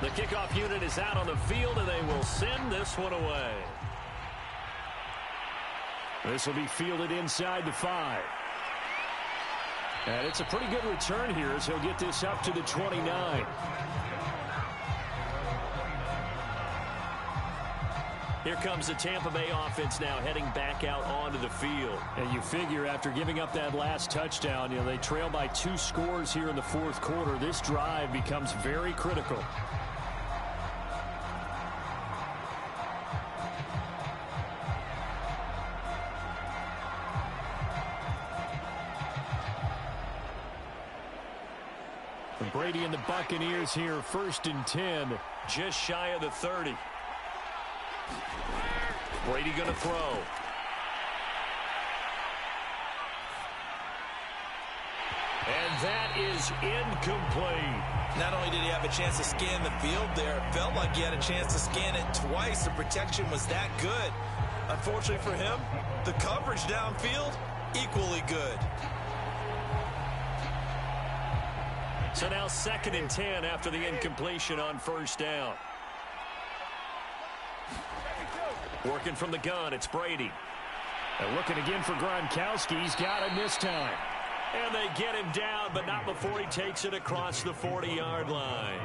The kickoff unit is out on the field, and they will send this one away. This will be fielded inside the 5. And it's a pretty good return here as he'll get this up to the 29. Here comes the Tampa Bay offense now heading back out onto the field. And you figure after giving up that last touchdown, they trail by 2 scores here in the fourth quarter. This drive becomes very critical. Brady and the Buccaneers here, 1st and 10, just shy of the 30. Brady going to throw. And that is incomplete. Not only did he have a chance to scan the field there, it felt like he had a chance to scan it twice. The protection was that good. Unfortunately for him, the coverage downfield, equally good. So now 2nd and 10 after the incompletion on 1st down. Working from the gun, it's Brady. And looking again for Gronkowski. He's got him this time. And they get him down, but not before he takes it across the 40-yard line.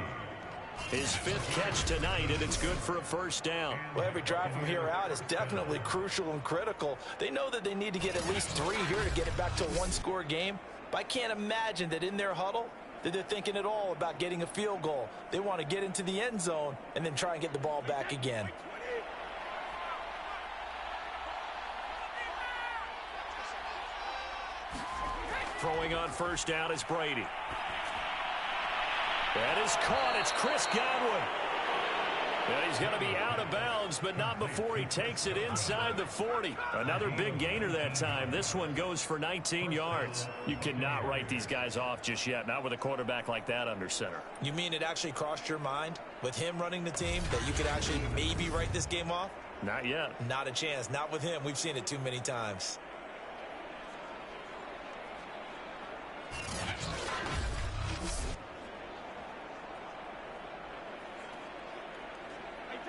His 5th catch tonight, and it's good for a 1st down. Well, every drive from here out is definitely crucial and critical. They know that they need to get at least 3 here to get it back to a 1-score game. But I can't imagine that in their huddle that they're thinking at all about getting a field goal. They want to get into the end zone and then try and get the ball back again. Throwing on 1st down is Brady. That is caught. It's Chris Godwin. And he's going to be out of bounds, but not before he takes it inside the 40. Another big gainer that time. This one goes for 19 yards. You cannot write these guys off just yet, not with a quarterback like that under center. You mean it actually crossed your mind with him running the team that you could actually maybe write this game off? Not yet. Not a chance. Not with him. We've seen it too many times.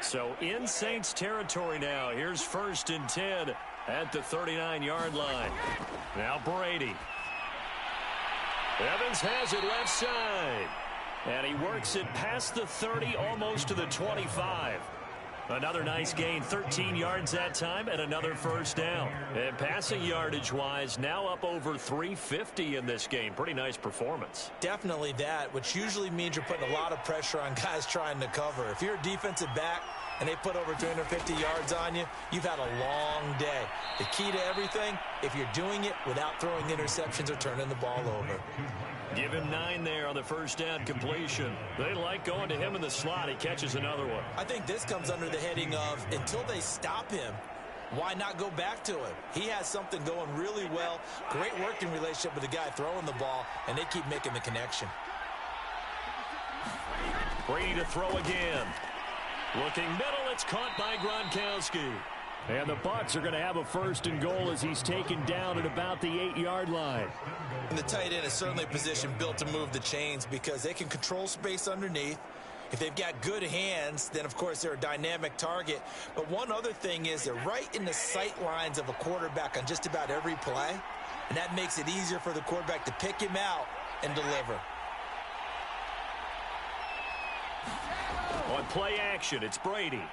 So in Saints territory now. Here's 1st and 10 at the 39-yard line. Now Brady. Evans has it left side. And he works it past the 30, almost to the 25. Another nice gain, 13 yards that time, and another 1st down. And passing yardage-wise, now up over 350 in this game. Pretty nice performance. Definitely that, which usually means you're putting a lot of pressure on guys trying to cover. If you're a defensive back and they put over 250 yards on you, you've had a long day. The key to everything, if you're doing it without throwing interceptions or turning the ball over. Give him 9 there on the 1st down completion. They like going to him in the slot. He catches another one. I think this comes under the heading of until they stop him, why not go back to him? He has something going really well. Great working relationship with the guy throwing the ball, and they keep making the connection. Brady to throw again. Looking middle, it's caught by Gronkowski. And the Bucs are going to have a 1st and goal as he's taken down at about the 8-yard line. And the tight end is certainly a position built to move the chains because they can control space underneath. If they've got good hands, then of course they're a dynamic target. But one other thing is they're right in the sight lines of a quarterback on just about every play. And that makes it easier for the quarterback to pick him out and deliver. On play action, it's Brady.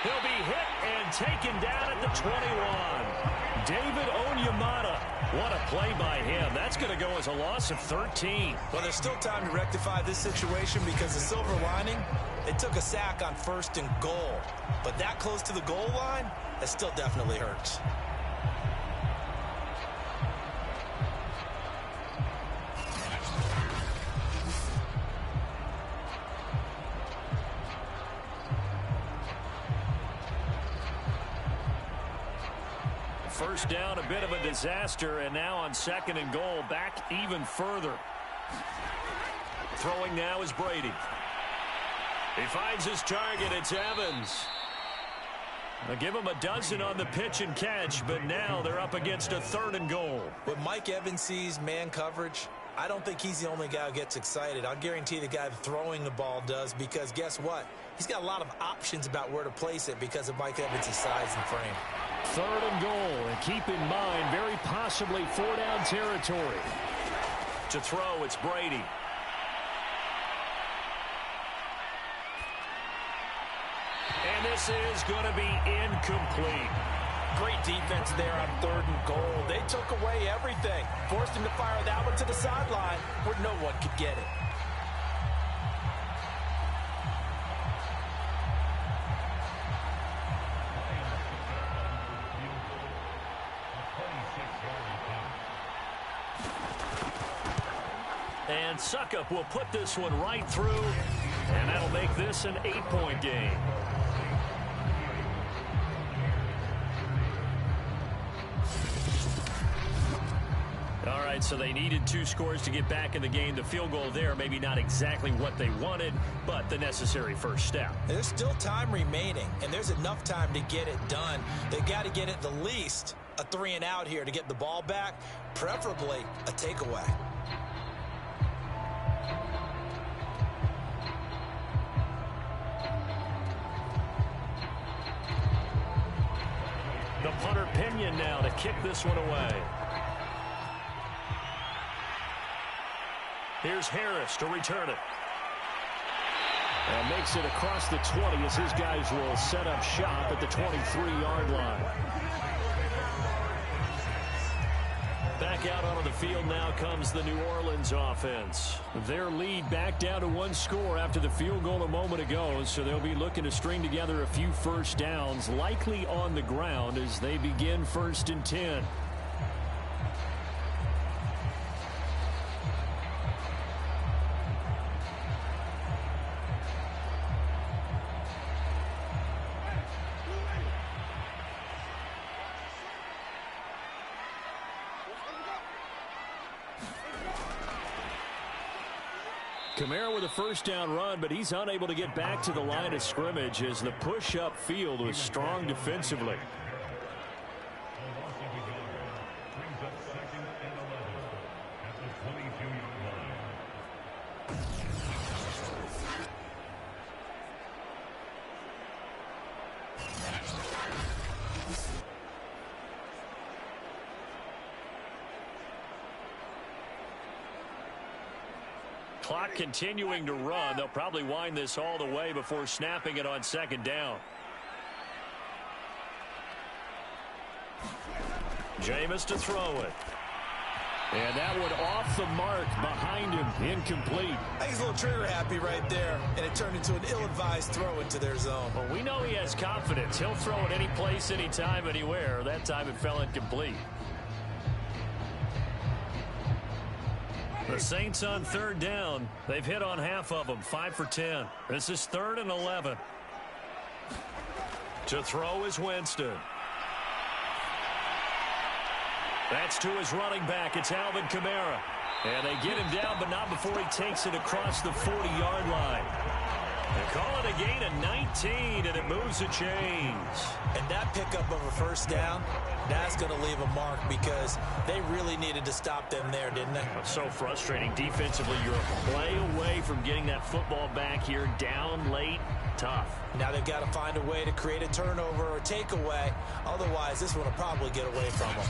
He'll be hit and taken down at the 21. David Onyemata. What a play by him. That's going to go as a loss of 13. Well, there's still time to rectify this situation because the silver lining, they took a sack on 1st and goal. But that close to the goal line, that still definitely hurts. First down, a bit of a disaster, and now on 2nd and goal, back even further. Throwing now is Brady. He finds his target. It's Evans. They'll give him a dozen on the pitch and catch, but now they're up against a 3rd and goal. When Mike Evans sees man coverage, I don't think he's the only guy who gets excited. I'll guarantee the guy throwing the ball does, because guess what? He's got a lot of options about where to place it because of Mike Evans' size and frame. 3rd and goal, and keep in mind, very possibly 4-down territory. To throw, it's Brady. And this is going to be incomplete. Great defense there on 3rd and goal. They took away everything. Forced him to fire that one to the sideline where no one could get it. And Suckup will put this one right through, and that'll make this an 8-point game. All right, so they needed 2 scores to get back in the game. The field goal there, maybe not exactly what they wanted, but the necessary first step. There's still time remaining, and there's enough time to get it done. They've got to get at the least a 3-and-out here to get the ball back, preferably a takeaway. The punter Pinion now to kick this one away. Here's Harris to return it. And makes it across the 20 as his guys will set up shop at the 23-yard line. Back out onto the field now comes the New Orleans offense. Their lead back down to 1 score after the field goal a moment ago, so they'll be looking to string together a few first downs, likely on the ground as they begin 1st and 10. Kamara with a first down run, but he's unable to get back to the line of scrimmage as the push up field was strong defensively. Clock continuing to run. They'll probably wind this all the way before snapping it on 2nd down. Jameis to throw it. And that one off the mark behind him. Incomplete. I think he's a little trigger happy right there, and it turned into an ill-advised throw into their zone. Well, we know he has confidence. He'll throw it any place, anytime, anywhere. That time it fell incomplete. The Saints on 3rd down. They've hit on half of them, 5 for 10. This is 3rd and 11. To throw is Winston. That's to his running back. It's Alvin Kamara. And they get him down, but not before he takes it across the 40-yard line. They call it a gain of 19, and it moves the chains. And that pickup of a first down, that's going to leave a mark because they really needed to stop them there, didn't they? It's so frustrating. Defensively, you're a play away from getting that football back here. Down late, tough. Now they've got to find a way to create a turnover or takeaway. Otherwise, this one will probably get away from them.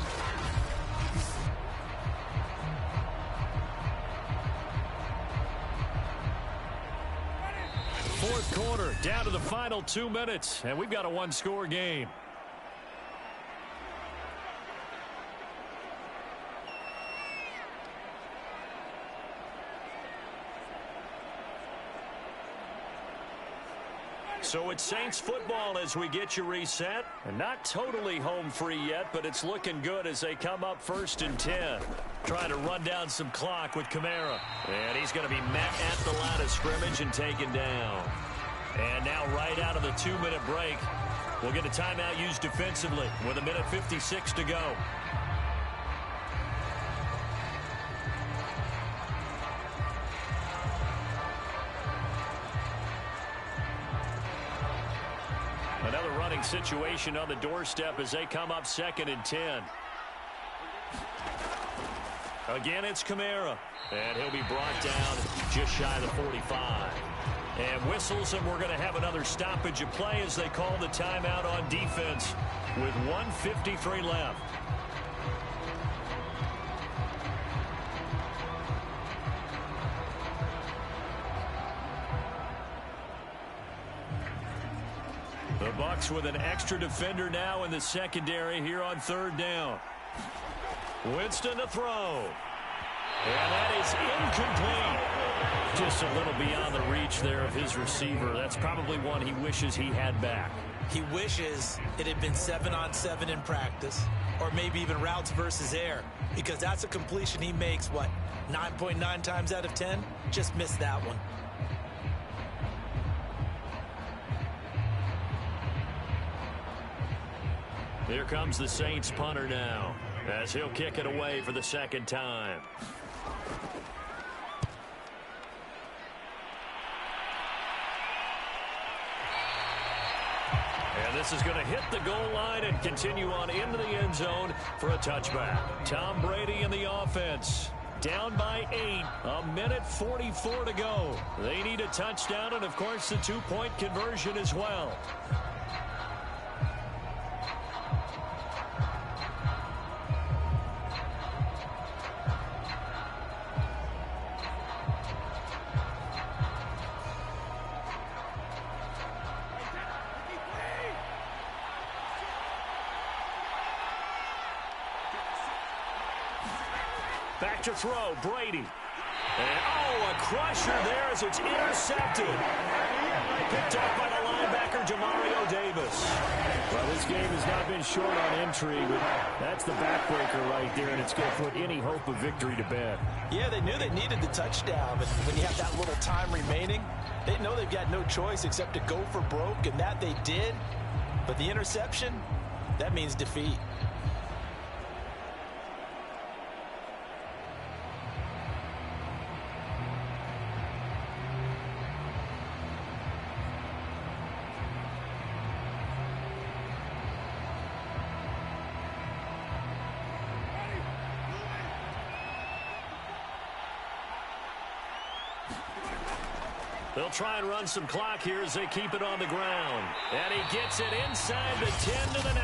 Fourth quarter, down to the final 2 minutes, and we've got a 1-score game. So it's Saints football as we get you reset. And not totally home free yet, but it's looking good as they come up 1st and 10. Trying to run down some clock with Kamara. And he's going to be met at the line of scrimmage and taken down. And now right out of the 2-minute break, we'll get a timeout used defensively with 1:56 to go. Another running situation on the doorstep as they come up 2nd and 10. Again, it's Kamara. And he'll be brought down just shy of the 45. And whistles, and we're going to have another stoppage of play as they call the timeout on defense with 1:53 left. The Bucs with an extra defender now in the secondary here on third down. Winston to throw. And that is incomplete. Just a little beyond the reach there of his receiver. That's probably one he wishes he had back. He wishes it had been 7-on-7 in practice, or maybe even routes versus air, because that's a completion he makes, 9.9 times out of 10? Just missed that one. Here comes the Saints punter now, as he'll kick it away for the second time. And this is going to hit the goal line and continue on into the end zone for a touchback. Tom Brady in the offense. Down by 8. 1:44 to go. They need a touchdown and, of course, the two-point conversion as well. Back to throw, Brady. And, a crusher there as it's intercepted. Picked up by the linebacker, Jamario Davis. Well, this game has not been short on intrigue, but that's the backbreaker right there, and it's going to put any hope of victory to bed. Yeah, they knew they needed the touchdown, but when you have that little time remaining, they know they've got no choice except to go for broke, and that they did. But the interception, that means defeat. They'll try and run some clock here as they keep it on the ground. And he gets it inside the 10 to the 9.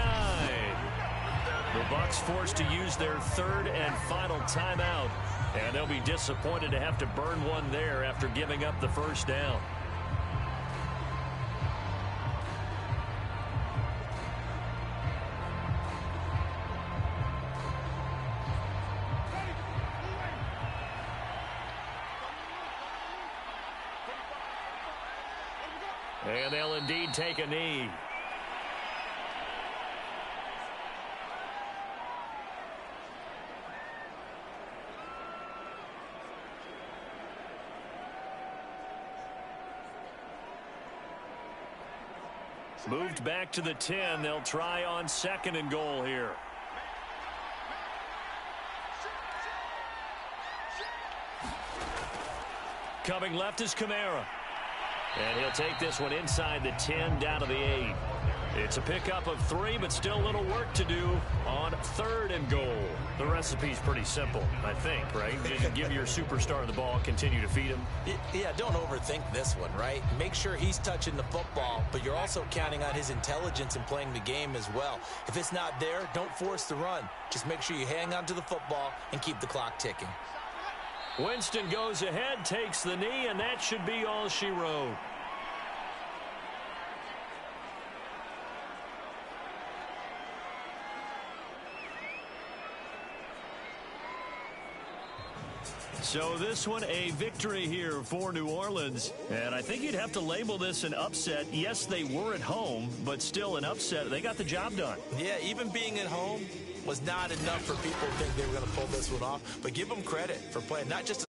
The Bucs forced to use their third and final timeout. And they'll be disappointed to have to burn one there after giving up the first down. And they'll indeed take a knee. Moved back to the 10. They'll try on second and goal here. Coming left is Kamara. And he'll take this one inside the 10 down to the 8. It's a pickup of 3, but still a little work to do on third and goal. The recipe's pretty simple, I think, right? Just give your superstar the ball, continue to feed him. Yeah, don't overthink this one, right? Make sure he's touching the football, but you're also counting on his intelligence in playing the game as well. If it's not there, don't force the run. Just make sure you hang on to the football and keep the clock ticking. Winston goes ahead, takes the knee, and that should be all she wrote. So this one a victory here for New Orleans. And I think you'd have to label this an upset. Yes, they were at home, but still an upset. They got the job done. Yeah, even being at home was not enough for people to think they were going to pull this one off. But give them credit for playing not just